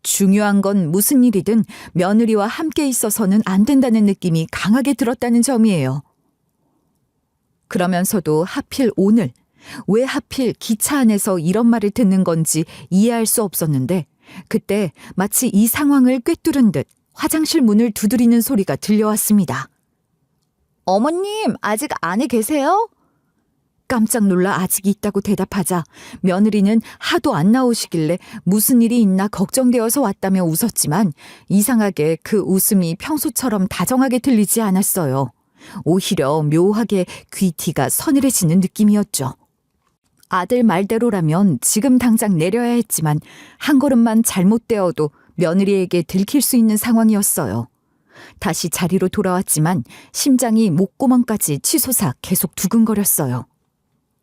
Speaker 1: 중요한 건 무슨 일이든 며느리와 함께 있어서는 안 된다는 느낌이 강하게 들었다는 점이에요. 그러면서도 하필 오늘, 왜 하필 기차 안에서 이런 말을 듣는 건지 이해할 수 없었는데 그때 마치 이 상황을 꿰뚫은 듯 화장실 문을 두드리는 소리가 들려왔습니다. 어머님, 아직 안에 계세요? 깜짝 놀라 아직 있다고 대답하자 며느리는 하도 안 나오시길래 무슨 일이 있나 걱정되어서 왔다며 웃었지만 이상하게 그 웃음이 평소처럼 다정하게 들리지 않았어요. 오히려 묘하게 귀티가 서늘해지는 느낌이었죠. 아들 말대로라면 지금 당장 내려야 했지만 한 걸음만 잘못되어도 며느리에게 들킬 수 있는 상황이었어요. 다시 자리로 돌아왔지만 심장이 목구멍까지 치솟아 계속 두근거렸어요.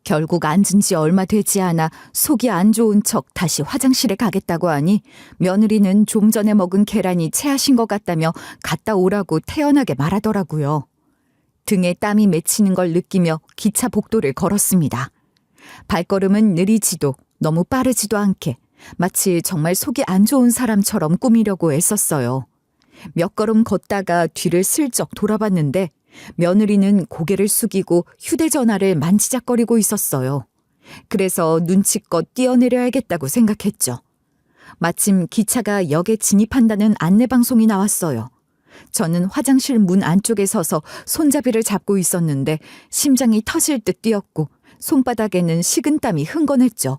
Speaker 1: 결국 앉은 지 얼마 되지 않아 속이 안 좋은 척 다시 화장실에 가겠다고 하니 며느리는 좀 전에 먹은 계란이 체하신 것 같다며 갔다 오라고 태연하게 말하더라고요. 등에 땀이 맺히는 걸 느끼며 기차 복도를 걸었습니다. 발걸음은 느리지도 너무 빠르지도 않게 마치 정말 속이 안 좋은 사람처럼 꾸미려고 애썼어요. 몇 걸음 걷다가 뒤를 슬쩍 돌아봤는데 며느리는 고개를 숙이고 휴대전화를 만지작거리고 있었어요. 그래서 눈치껏 뛰어내려야겠다고 생각했죠. 마침 기차가 역에 진입한다는 안내방송이 나왔어요. 저는 화장실 문 안쪽에 서서 손잡이를 잡고 있었는데 심장이 터질 듯 뛰었고 손바닥에는 식은땀이 흥건했죠.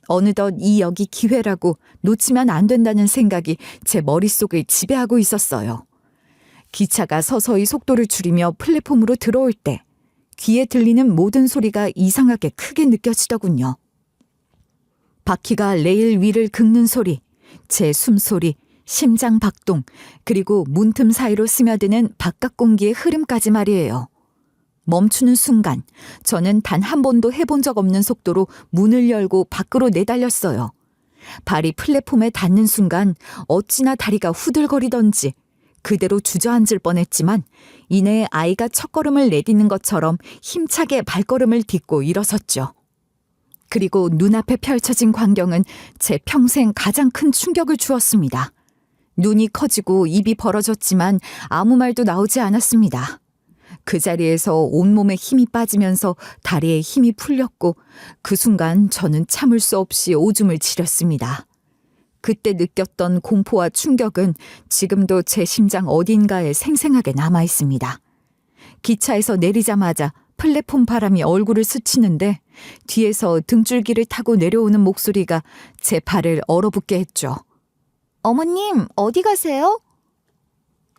Speaker 1: 어느덧 이 역이 기회라고 놓치면 안 된다는 생각이 제 머릿속을 지배하고 있었어요. 기차가 서서히 속도를 줄이며 플랫폼으로 들어올 때 귀에 들리는 모든 소리가 이상하게 크게 느껴지더군요. 바퀴가 레일 위를 긁는 소리, 제 숨소리, 심장 박동, 그리고 문틈 사이로 스며드는 바깥 공기의 흐름까지 말이에요. 멈추는 순간 저는 단 한 번도 해본 적 없는 속도로 문을 열고 밖으로 내달렸어요. 발이 플랫폼에 닿는 순간 어찌나 다리가 후들거리던지 그대로 주저앉을 뻔했지만 이내 아이가 첫걸음을 내딛는 것처럼 힘차게 발걸음을 딛고 일어섰죠. 그리고 눈앞에 펼쳐진 광경은 제 평생 가장 큰 충격을 주었습니다. 눈이 커지고 입이 벌어졌지만 아무 말도 나오지 않았습니다. 그 자리에서 온몸에 힘이 빠지면서 다리에 힘이 풀렸고 그 순간 저는 참을 수 없이 오줌을 지렸습니다. 그때 느꼈던 공포와 충격은 지금도 제 심장 어딘가에 생생하게 남아 있습니다. 기차에서 내리자마자 플랫폼 바람이 얼굴을 스치는데 뒤에서 등줄기를 타고 내려오는 목소리가 제 발을 얼어붙게 했죠. 어머님, 어디 가세요?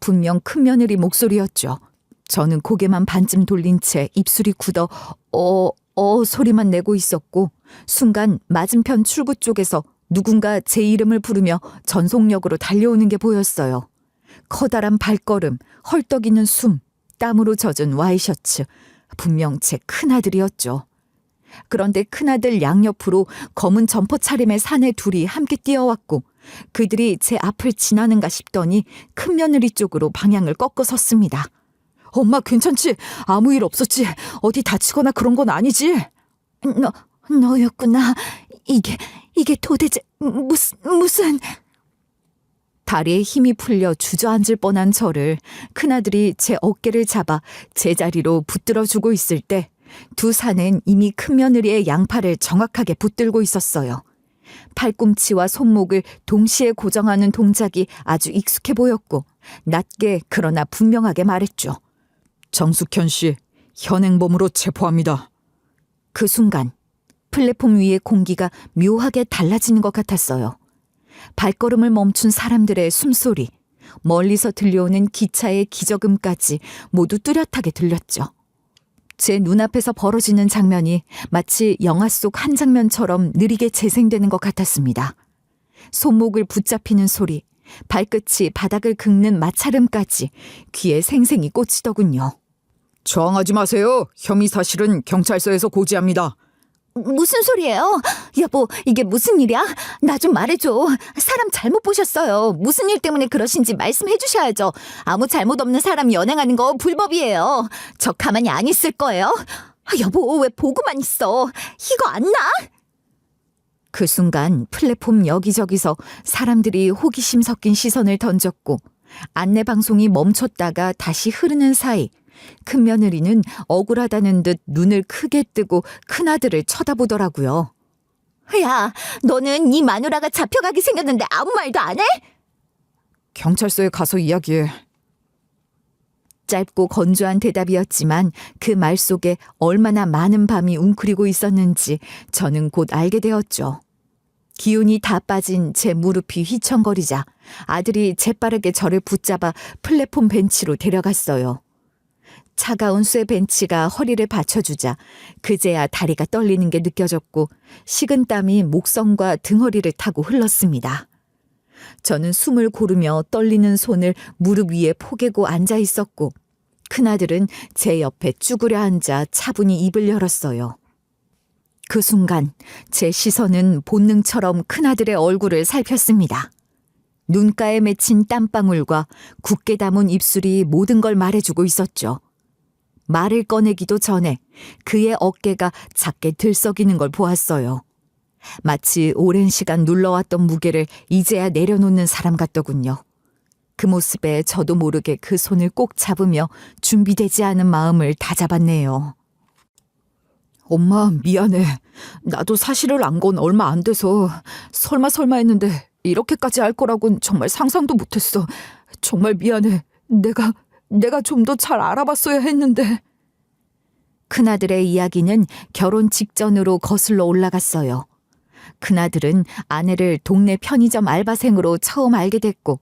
Speaker 1: 분명 큰며느리 목소리였죠. 저는 고개만 반쯤 돌린 채 입술이 굳어 소리만 내고 있었고 순간 맞은편 출구 쪽에서 누군가 제 이름을 부르며 전속력으로 달려오는 게 보였어요. 커다란 발걸음, 헐떡이는 숨, 땀으로 젖은 와이셔츠, 분명 제 큰아들이었죠. 그런데 큰아들 양옆으로 검은 점퍼 차림의 사내 둘이 함께 뛰어왔고 그들이 제 앞을 지나는가 싶더니 큰며느리 쪽으로 방향을 꺾어 섰습니다.
Speaker 2: 엄마 괜찮지? 아무 일 없었지? 어디 다치거나 그런 건 아니지?
Speaker 1: 너였구나. 이게 도대체 무슨... 다리에 힘이 풀려 주저앉을 뻔한 저를 큰아들이 제 어깨를 잡아 제자리로 붙들어주고 있을 때 두 산은 이미 큰며느리의 양팔을 정확하게 붙들고 있었어요. 팔꿈치와 손목을 동시에 고정하는 동작이 아주 익숙해 보였고 낮게 그러나 분명하게 말했죠.
Speaker 2: 정숙현 씨, 현행범으로 체포합니다.
Speaker 1: 그 순간 플랫폼 위의 공기가 묘하게 달라지는 것 같았어요. 발걸음을 멈춘 사람들의 숨소리, 멀리서 들려오는 기차의 기저음까지 모두 뚜렷하게 들렸죠. 제 눈앞에서 벌어지는 장면이 마치 영화 속 한 장면처럼 느리게 재생되는 것 같았습니다. 손목을 붙잡히는 소리, 발끝이 바닥을 긁는 마찰음까지 귀에 생생히 꽂히더군요.
Speaker 2: 저항하지 마세요. 혐의 사실은 경찰서에서 고지합니다.
Speaker 1: 무슨 소리예요? 여보, 이게 무슨 일이야? 나 좀 말해줘. 사람 잘못 보셨어요. 무슨 일 때문에 그러신지 말씀해 주셔야죠. 아무 잘못 없는 사람 연행하는 거 불법이에요. 저 가만히 안 있을 거예요. 여보, 왜 보고만 있어? 이거 안 나? 그 순간 플랫폼 여기저기서 사람들이 호기심 섞인 시선을 던졌고 안내방송이 멈췄다가 다시 흐르는 사이 큰며느리는 억울하다는 듯 눈을 크게 뜨고 큰아들을 쳐다보더라고요. 야, 너는 네 마누라가 잡혀가게 생겼는데 아무 말도 안 해?
Speaker 2: 경찰서에 가서 이야기해.
Speaker 1: 짧고 건조한 대답이었지만 그 말 속에 얼마나 많은 밤이 웅크리고 있었는지 저는 곧 알게 되었죠. 기운이 다 빠진 제 무릎이 휘청거리자 아들이 재빠르게 저를 붙잡아 플랫폼 벤치로 데려갔어요. 차가운 쇠 벤치가 허리를 받쳐주자 그제야 다리가 떨리는 게 느껴졌고 식은땀이 목성과 등허리를 타고 흘렀습니다. 저는 숨을 고르며 떨리는 손을 무릎 위에 포개고 앉아 있었고 큰아들은 제 옆에 쭈그려 앉아 차분히 입을 열었어요. 그 순간 제 시선은 본능처럼 큰아들의 얼굴을 살폈습니다. 눈가에 맺힌 땀방울과 굳게 담은 입술이 모든 걸 말해주고 있었죠. 말을 꺼내기도 전에 그의 어깨가 작게 들썩이는 걸 보았어요. 마치 오랜 시간 눌러왔던 무게를 이제야 내려놓는 사람 같더군요. 그 모습에 저도 모르게 그 손을 꼭 잡으며 준비되지 않은 마음을 다잡았네요.
Speaker 2: 엄마, 미안해. 나도 사실을 안 건 얼마 안 돼서 설마 했는데 이렇게까지 할 거라곤 정말 상상도 못했어. 정말 미안해. 내가 좀 더 잘 알아봤어야 했는데.
Speaker 1: 큰아들의 이야기는 결혼 직전으로 거슬러 올라갔어요. 큰아들은 아내를 동네 편의점 알바생으로 처음 알게 됐고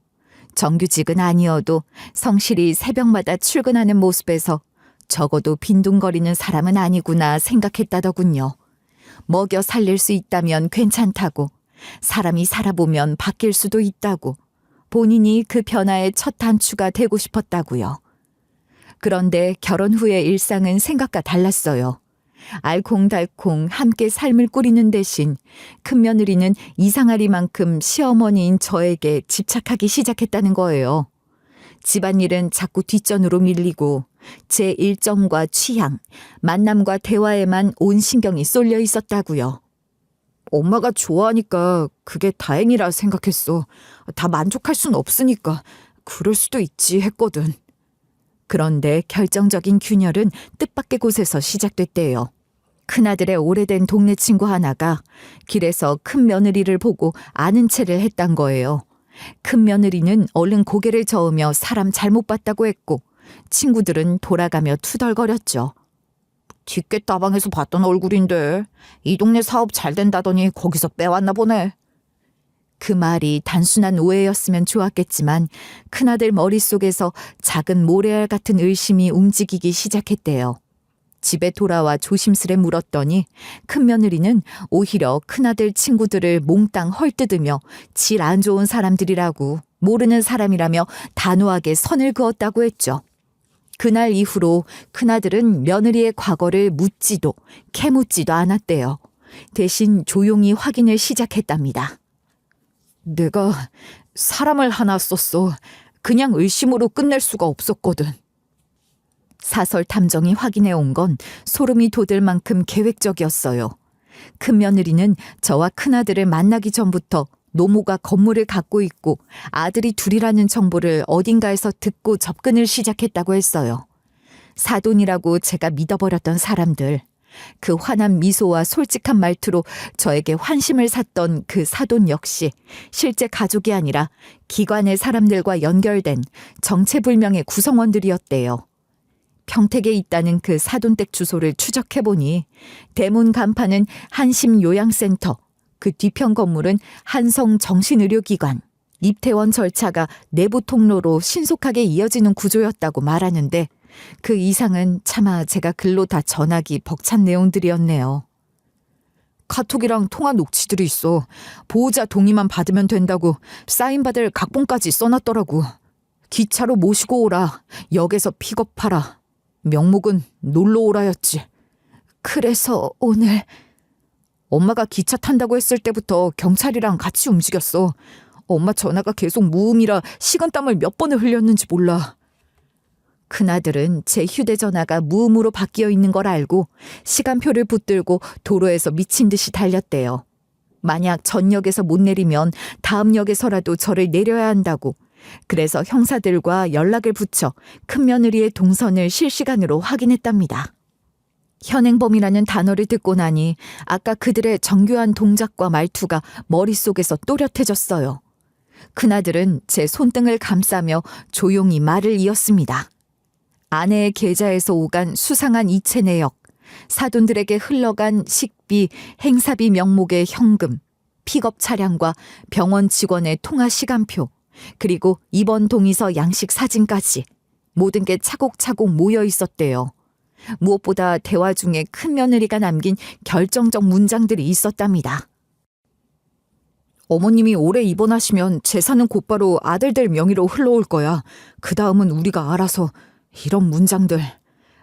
Speaker 1: 정규직은 아니어도 성실히 새벽마다 출근하는 모습에서 적어도 빈둥거리는 사람은 아니구나 생각했다더군요. 먹여 살릴 수 있다면 괜찮다고, 사람이 살아보면 바뀔 수도 있다고, 본인이 그 변화의 첫 단추가 되고 싶었다고요. 그런데 결혼 후의 일상은 생각과 달랐어요. 알콩달콩 함께 삶을 꾸리는 대신 큰며느리는 이상하리만큼 시어머니인 저에게 집착하기 시작했다는 거예요. 집안일은 자꾸 뒷전으로 밀리고 제 일정과 취향, 만남과 대화에만 온 신경이 쏠려 있었다고요.
Speaker 2: 엄마가 좋아하니까 그게 다행이라 생각했어. 다 만족할 순 없으니까 그럴 수도 있지 했거든.
Speaker 1: 그런데 결정적인 균열은 뜻밖의 곳에서 시작됐대요. 큰아들의 오래된 동네 친구 하나가 길에서 큰며느리를 보고 아는 체를 했단 거예요. 큰며느리는 얼른 고개를 저으며 사람 잘못 봤다고 했고 친구들은 돌아가며 투덜거렸죠.
Speaker 2: 뒷개따방에서 봤던 얼굴인데 이 동네 사업 잘 된다더니 거기서 빼왔나 보네.
Speaker 1: 그 말이 단순한 오해였으면 좋았겠지만 큰아들 머릿속에서 작은 모래알 같은 의심이 움직이기 시작했대요. 집에 돌아와 조심스레 물었더니 큰며느리는 오히려 큰아들 친구들을 몽땅 헐뜯으며 질 안 좋은 사람들이라고, 모르는 사람이라며 단호하게 선을 그었다고 했죠. 그날 이후로 큰아들은 며느리의 과거를 묻지도 캐묻지도 않았대요. 대신 조용히 확인을 시작했답니다.
Speaker 2: 내가 사람을 하나 썼어. 그냥 의심으로 끝낼 수가 없었거든.
Speaker 1: 사설 탐정이 확인해 온 건 소름이 돋을 만큼 계획적이었어요. 큰며느리는 저와 큰아들을 만나기 전부터 노모가 건물을 갖고 있고 아들이 둘이라는 정보를 어딘가에서 듣고 접근을 시작했다고 했어요. 사돈이라고 제가 믿어버렸던 사람들, 그 환한 미소와 솔직한 말투로 저에게 환심을 샀던 그 사돈 역시 실제 가족이 아니라 기관의 사람들과 연결된 정체불명의 구성원들이었대요. 평택에 있다는 그 사돈댁 주소를 추적해보니 대문 간판은 한심요양센터, 그 뒤편 건물은 한성정신의료기관, 입퇴원 절차가 내부 통로로 신속하게 이어지는 구조였다고 말하는데 그 이상은 차마 제가 글로 다 전하기 벅찬 내용들이었네요.
Speaker 2: 카톡이랑 통화 녹취들이 있어. 보호자 동의만 받으면 된다고 사인받을 각본까지 써놨더라고. 기차로 모시고 오라. 역에서 픽업하라. 명목은 놀러 오라였지.
Speaker 1: 그래서 오늘
Speaker 2: 엄마가 기차 탄다고 했을 때부터 경찰이랑 같이 움직였어. 엄마 전화가 계속 무음이라 식은땀을 몇 번을 흘렸는지 몰라.
Speaker 1: 큰아들은 제 휴대전화가 무음으로 바뀌어 있는 걸 알고 시간표를 붙들고 도로에서 미친 듯이 달렸대요. 만약 전 역에서 못 내리면 다음 역에서라도 저를 내려야 한다고. 그래서 형사들과 연락을 붙여 큰며느리의 동선을 실시간으로 확인했답니다. 현행범이라는 단어를 듣고 나니 아까 그들의 정교한 동작과 말투가 머릿속에서 또렷해졌어요. 큰아들은 제 손등을 감싸며 조용히 말을 이었습니다. 아내의 계좌에서 오간 수상한 이체 내역, 사돈들에게 흘러간 식비, 행사비 명목의 현금, 픽업 차량과 병원 직원의 통화 시간표, 그리고 입원 동의서 양식 사진까지 모든 게 차곡차곡 모여 있었대요. 무엇보다 대화 중에 큰며느리가 남긴 결정적 문장들이 있었답니다.
Speaker 2: 어머님이 오래 입원하시면 재산은 곧바로 아들들 명의로 흘러올 거야. 그 다음은 우리가 알아서. 이런 문장들.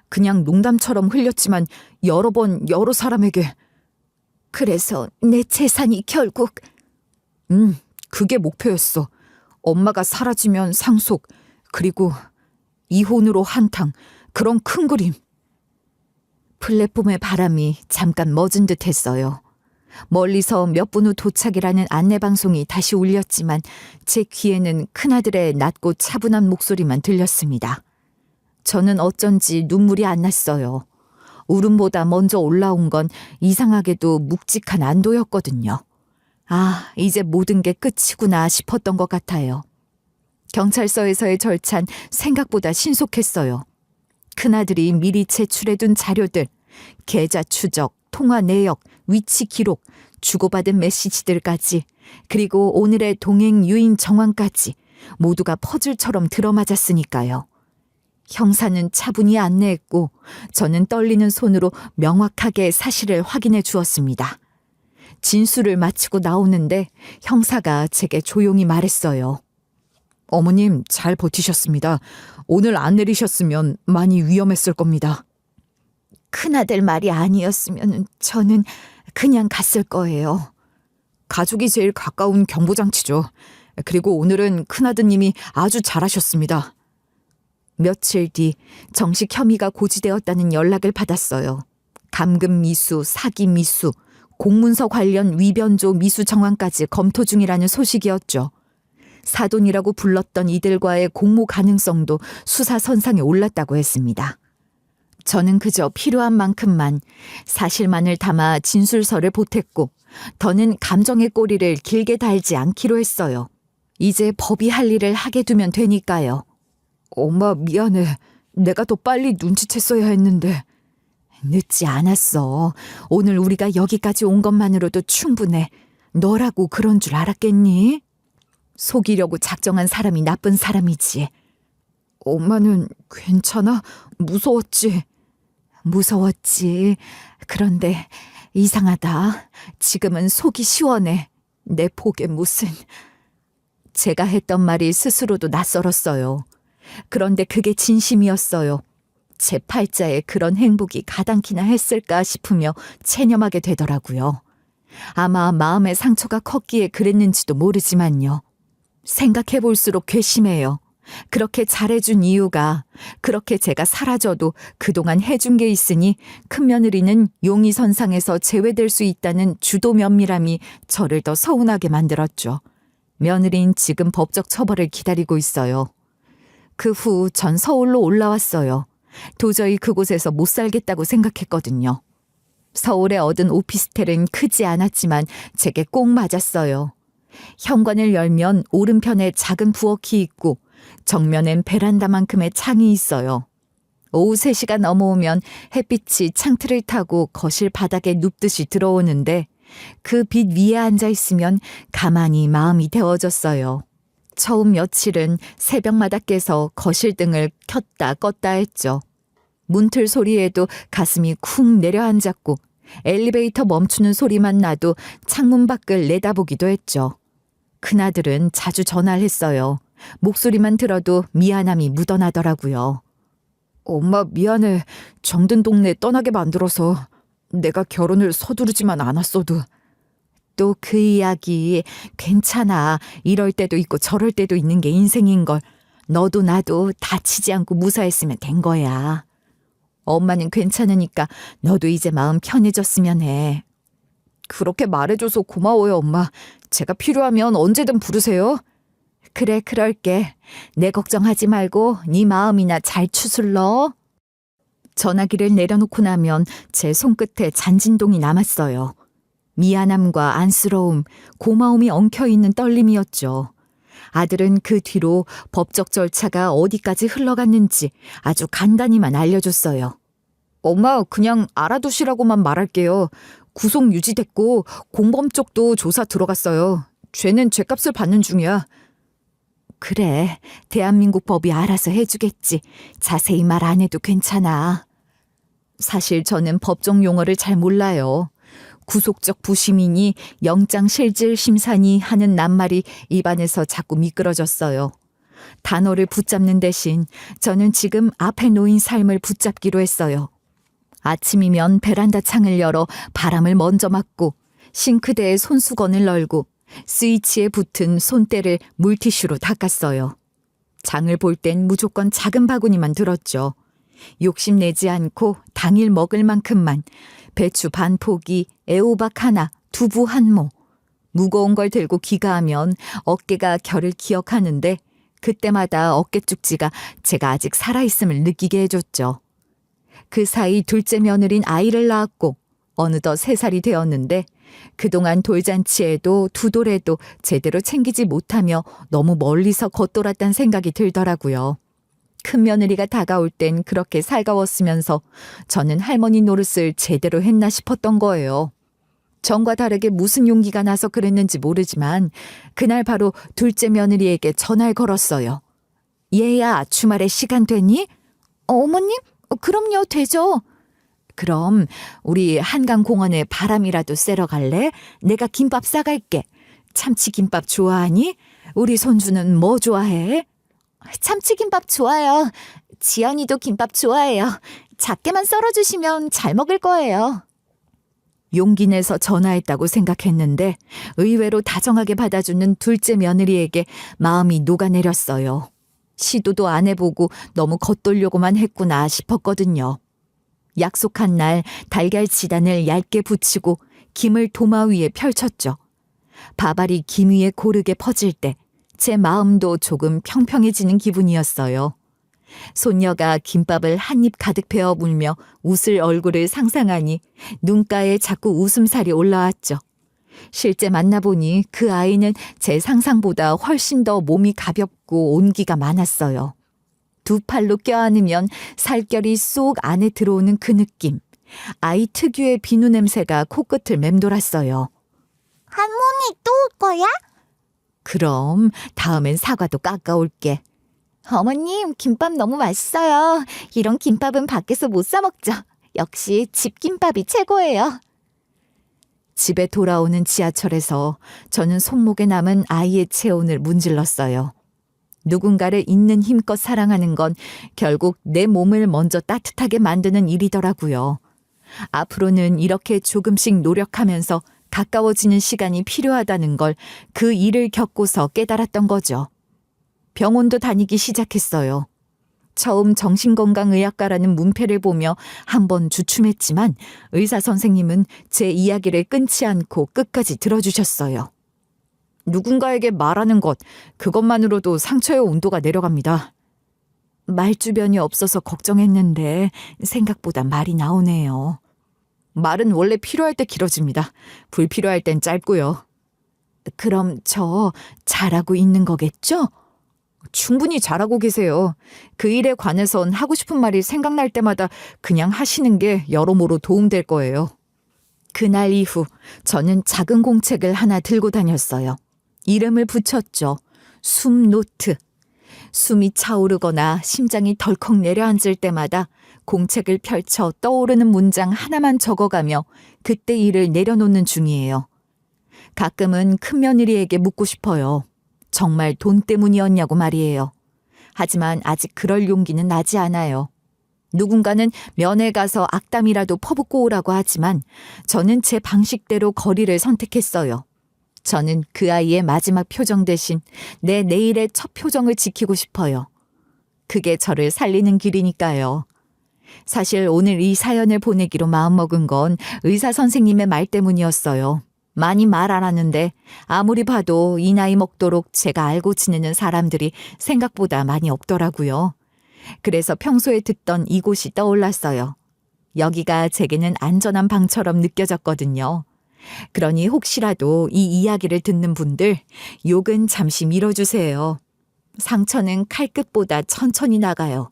Speaker 2: 그냥 농담처럼 흘렸지만 여러 번 여러 사람에게.
Speaker 1: 그래서 내 재산이 결국...
Speaker 2: 그게 목표였어. 엄마가 사라지면 상속, 그리고 이혼으로 한탕, 그런 큰 그림.
Speaker 1: 플랫폼의 바람이 잠깐 멎은 듯 했어요. 멀리서 몇 분 후 도착이라는 안내방송이 다시 울렸지만 제 귀에는 큰아들의 낮고 차분한 목소리만 들렸습니다. 저는 어쩐지 눈물이 안 났어요. 울음보다 먼저 올라온 건 이상하게도 묵직한 안도였거든요. 아, 이제 모든 게 끝이구나 싶었던 것 같아요. 경찰서에서의 절차는 생각보다 신속했어요. 큰아들이 미리 제출해둔 자료들, 계좌 추적, 통화 내역, 위치 기록, 주고받은 메시지들까지, 그리고 오늘의 동행 유인 정황까지 모두가 퍼즐처럼 들어맞았으니까요. 형사는 차분히 안내했고 저는 떨리는 손으로 명확하게 사실을 확인해 주었습니다. 진술을 마치고 나오는데 형사가 제게 조용히 말했어요.
Speaker 2: 어머님 잘 버티셨습니다. 오늘 안 내리셨으면 많이 위험했을 겁니다.
Speaker 1: 큰아들 말이 아니었으면 저는 그냥 갔을 거예요.
Speaker 2: 가족이 제일 가까운 경보장치죠. 그리고 오늘은 큰아드님이 아주 잘하셨습니다.
Speaker 1: 며칠 뒤 정식 혐의가 고지되었다는 연락을 받았어요. 감금 미수, 사기 미수, 공문서 관련 위변조 미수 정황까지 검토 중이라는 소식이었죠. 사돈이라고 불렀던 이들과의 공모 가능성도 수사 선상에 올랐다고 했습니다. 저는 그저 필요한 만큼만 사실만을 담아 진술서를 보탰고 더는 감정의 꼬리를 길게 달지 않기로 했어요. 이제 법이 할 일을 하게 두면 되니까요.
Speaker 2: 엄마 미안해. 내가 더 빨리 눈치챘어야 했는데.
Speaker 1: 늦지 않았어. 오늘 우리가 여기까지 온 것만으로도 충분해. 너라고 그런 줄 알았겠니? 속이려고 작정한 사람이 나쁜 사람이지.
Speaker 2: 엄마는 괜찮아? 무서웠지?
Speaker 1: 무서웠지. 그런데 이상하다. 지금은 속이 시원해. 내 복에 무슨... 제가 했던 말이 스스로도 낯설었어요. 그런데 그게 진심이었어요. 제 팔자에 그런 행복이 가당키나 했을까 싶으며 체념하게 되더라고요. 아마 마음의 상처가 컸기에 그랬는지도 모르지만요. 생각해볼수록 괘씸해요. 그렇게 잘해준 이유가 그렇게 제가 사라져도 그동안 해준 게 있으니 큰며느리는 용의선상에서 제외될 수 있다는 주도 면밀함이 저를 더 서운하게 만들었죠. 며느리는 지금 법적 처벌을 기다리고 있어요. 그 후 전 서울로 올라왔어요. 도저히 그곳에서 못 살겠다고 생각했거든요. 서울에 얻은 오피스텔은 크지 않았지만 제게 꼭 맞았어요. 현관을 열면 오른편에 작은 부엌이 있고 정면엔 베란다만큼의 창이 있어요. 오후 3시가 넘어오면 햇빛이 창틀을 타고 거실 바닥에 눕듯이 들어오는데 그 빛 위에 앉아 있으면 가만히 마음이 데워졌어요. 처음 며칠은 새벽마다 깨서 거실 등을 켰다 껐다 했죠. 문틀 소리에도 가슴이 쿵 내려앉았고 엘리베이터 멈추는 소리만 나도 창문 밖을 내다보기도 했죠. 큰아들은 자주 전화를 했어요. 목소리만 들어도 미안함이 묻어나더라고요.
Speaker 2: 엄마 미안해. 정든 동네 떠나게 만들어서. 내가 결혼을 서두르지만 않았어도.
Speaker 1: 또 그 이야기 괜찮아. 이럴 때도 있고 저럴 때도 있는 게 인생인걸. 너도 나도 다치지 않고 무사했으면 된 거야. 엄마는 괜찮으니까 너도 이제 마음 편해졌으면 해.
Speaker 2: 그렇게 말해줘서 고마워요, 엄마. 제가 필요하면 언제든 부르세요.
Speaker 1: 그래, 그럴게. 내 걱정하지 말고 네 마음이나 잘 추슬러. 전화기를 내려놓고 나면 제 손끝에 잔진동이 남았어요. 미안함과 안쓰러움, 고마움이 엉켜있는 떨림이었죠. 아들은 그 뒤로 법적 절차가 어디까지 흘러갔는지 아주 간단히만 알려줬어요.
Speaker 2: 엄마 그냥 알아두시라고만 말할게요. 구속 유지됐고 공범 쪽도 조사 들어갔어요. 죄는 죄값을 받는 중이야.
Speaker 1: 그래, 대한민국 법이 알아서 해주겠지. 자세히 말 안 해도 괜찮아. 사실 저는 법정 용어를 잘 몰라요. 구속적 부심이니 영장 실질 심사니 하는 낱말이 입안에서 자꾸 미끄러졌어요. 단어를 붙잡는 대신 저는 지금 앞에 놓인 삶을 붙잡기로 했어요. 아침이면 베란다 창을 열어 바람을 먼저 맞고 싱크대에 손수건을 널고 스위치에 붙은 손때를 물티슈로 닦았어요. 장을 볼 땐 무조건 작은 바구니만 들었죠. 욕심내지 않고 당일 먹을 만큼만 배추 반 포기, 애호박 하나, 두부 한 모. 무거운 걸 들고 귀가하면 어깨가 결을 기억하는데 그때마다 어깨 쪽지가 제가 아직 살아있음을 느끼게 해줬죠. 그 사이 둘째 며느린 아이를 낳았고 어느덧 3살이 되었는데 그동안 돌잔치에도 두돌에도 제대로 챙기지 못하며 너무 멀리서 겉돌았단 생각이 들더라고요. 큰 며느리가 다가올 땐 그렇게 살가웠으면서 저는 할머니 노릇을 제대로 했나 싶었던 거예요. 전과 다르게 무슨 용기가 나서 그랬는지 모르지만 그날 바로 둘째 며느리에게 전화를 걸었어요. 얘야, 주말에 시간 되니? 어머님? 그럼요, 되죠. 그럼 우리 한강공원에 바람이라도 쐬러 갈래? 내가 김밥 싸갈게. 참치김밥 좋아하니? 우리 손주는 뭐 좋아해? 참치김밥 좋아요. 지연이도 김밥 좋아해요. 작게만 썰어주시면 잘 먹을 거예요. 용기 내서 전화했다고 생각했는데 의외로 다정하게 받아주는 둘째 며느리에게 마음이 녹아내렸어요. 시도도 안 해보고 너무 겉돌려고만 했구나 싶었거든요. 약속한 날 달걀 지단을 얇게 붙이고 김을 도마 위에 펼쳤죠. 밥알이 김 위에 고르게 퍼질 때 제 마음도 조금 평평해지는 기분이었어요. 손녀가 김밥을 한 입 가득 베어 물며 웃을 얼굴을 상상하니 눈가에 자꾸 웃음살이 올라왔죠. 실제 만나보니 그 아이는 제 상상보다 훨씬 더 몸이 가볍고 온기가 많았어요. 두 팔로 껴안으면 살결이 쏙 안에 들어오는 그 느낌. 아이 특유의 비누 냄새가 코끝을 맴돌았어요.
Speaker 3: 할머니 또 올 거야?
Speaker 1: 그럼 다음엔 사과도 깎아올게. 어머님, 김밥 너무 맛있어요. 이런 김밥은 밖에서 못 사 먹죠. 역시 집 김밥이 최고예요. 집에 돌아오는 지하철에서 저는 손목에 남은 아이의 체온을 문질렀어요. 누군가를 있는 힘껏 사랑하는 건 결국 내 몸을 먼저 따뜻하게 만드는 일이더라고요. 앞으로는 이렇게 조금씩 노력하면서 가까워지는 시간이 필요하다는 걸 그 일을 겪고서 깨달았던 거죠. 병원도 다니기 시작했어요. 처음 정신건강의학과라는 문패를 보며 한번 주춤했지만 의사 선생님은 제 이야기를 끊지 않고 끝까지 들어주셨어요. 누군가에게 말하는 것, 그것만으로도 상처의 온도가 내려갑니다. 말주변이 없어서 걱정했는데 생각보다 말이 나오네요.
Speaker 2: 말은 원래 필요할 때 길어집니다. 불필요할 땐 짧고요.
Speaker 1: 그럼 저 잘하고 있는 거겠죠?
Speaker 2: 충분히 잘하고 계세요. 그 일에 관해선 하고 싶은 말이 생각날 때마다 그냥 하시는 게 여러모로 도움될 거예요.
Speaker 1: 그날 이후 저는 작은 공책을 하나 들고 다녔어요. 이름을 붙였죠. 숨 노트. 숨이 차오르거나 심장이 덜컥 내려앉을 때마다 공책을 펼쳐 떠오르는 문장 하나만 적어가며 그때 일을 내려놓는 중이에요. 가끔은 큰며느리에게 묻고 싶어요. 정말 돈 때문이었냐고 말이에요. 하지만 아직 그럴 용기는 나지 않아요. 누군가는 면회 가서 악담이라도 퍼붓고 오라고 하지만 저는 제 방식대로 거리를 선택했어요. 저는 그 아이의 마지막 표정 대신 내 내일의 첫 표정을 지키고 싶어요. 그게 저를 살리는 길이니까요. 사실 오늘 이 사연을 보내기로 마음먹은 건 의사 선생님의 말 때문이었어요. 많이 말 안 하는데 아무리 봐도 이 나이 먹도록 제가 알고 지내는 사람들이 생각보다 많이 없더라고요. 그래서 평소에 듣던 이곳이 떠올랐어요. 여기가 제게는 안전한 방처럼 느껴졌거든요. 그러니 혹시라도 이 이야기를 듣는 분들 욕은 잠시 밀어주세요. 상처는 칼끝보다 천천히 나가요.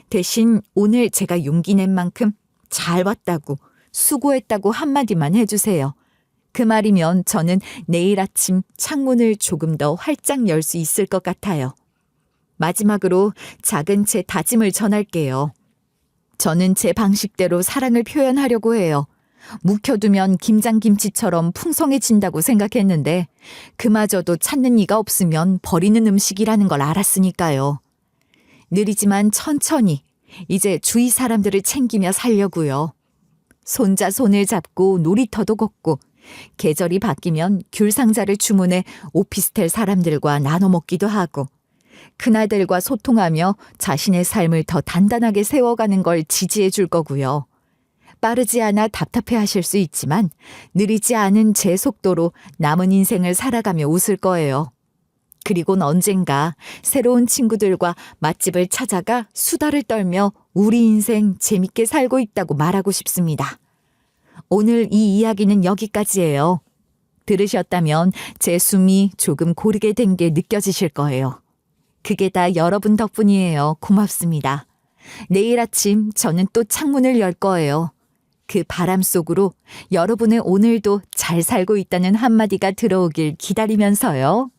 Speaker 1: 대신 오늘 제가 용기 낸 만큼 잘 왔다고 수고했다고 한마디만 해주세요. 그 말이면 저는 내일 아침 창문을 조금 더 활짝 열 수 있을 것 같아요. 마지막으로 작은 제 다짐을 전할게요. 저는 제 방식대로 사랑을 표현하려고 해요. 묵혀두면 김장김치처럼 풍성해진다고 생각했는데 그마저도 찾는 이가 없으면 버리는 음식이라는 걸 알았으니까요. 느리지만 천천히 이제 주위 사람들을 챙기며 살려고요. 손자 손을 잡고 놀이터도 걷고 계절이 바뀌면 귤 상자를 주문해 오피스텔 사람들과 나눠 먹기도 하고 그날들과 소통하며 자신의 삶을 더 단단하게 세워가는 걸 지지해 줄 거고요. 빠르지 않아 답답해 하실 수 있지만 느리지 않은 제 속도로 남은 인생을 살아가며 웃을 거예요. 그리곤 언젠가 새로운 친구들과 맛집을 찾아가 수다를 떨며 우리 인생 재밌게 살고 있다고 말하고 싶습니다. 오늘 이 이야기는 여기까지예요. 들으셨다면 제 숨이 조금 고르게 된 게 느껴지실 거예요. 그게 다 여러분 덕분이에요. 고맙습니다. 내일 아침 저는 또 창문을 열 거예요. 그 바람 속으로 여러분의 오늘도 잘 살고 있다는 한마디가 들어오길 기다리면서요.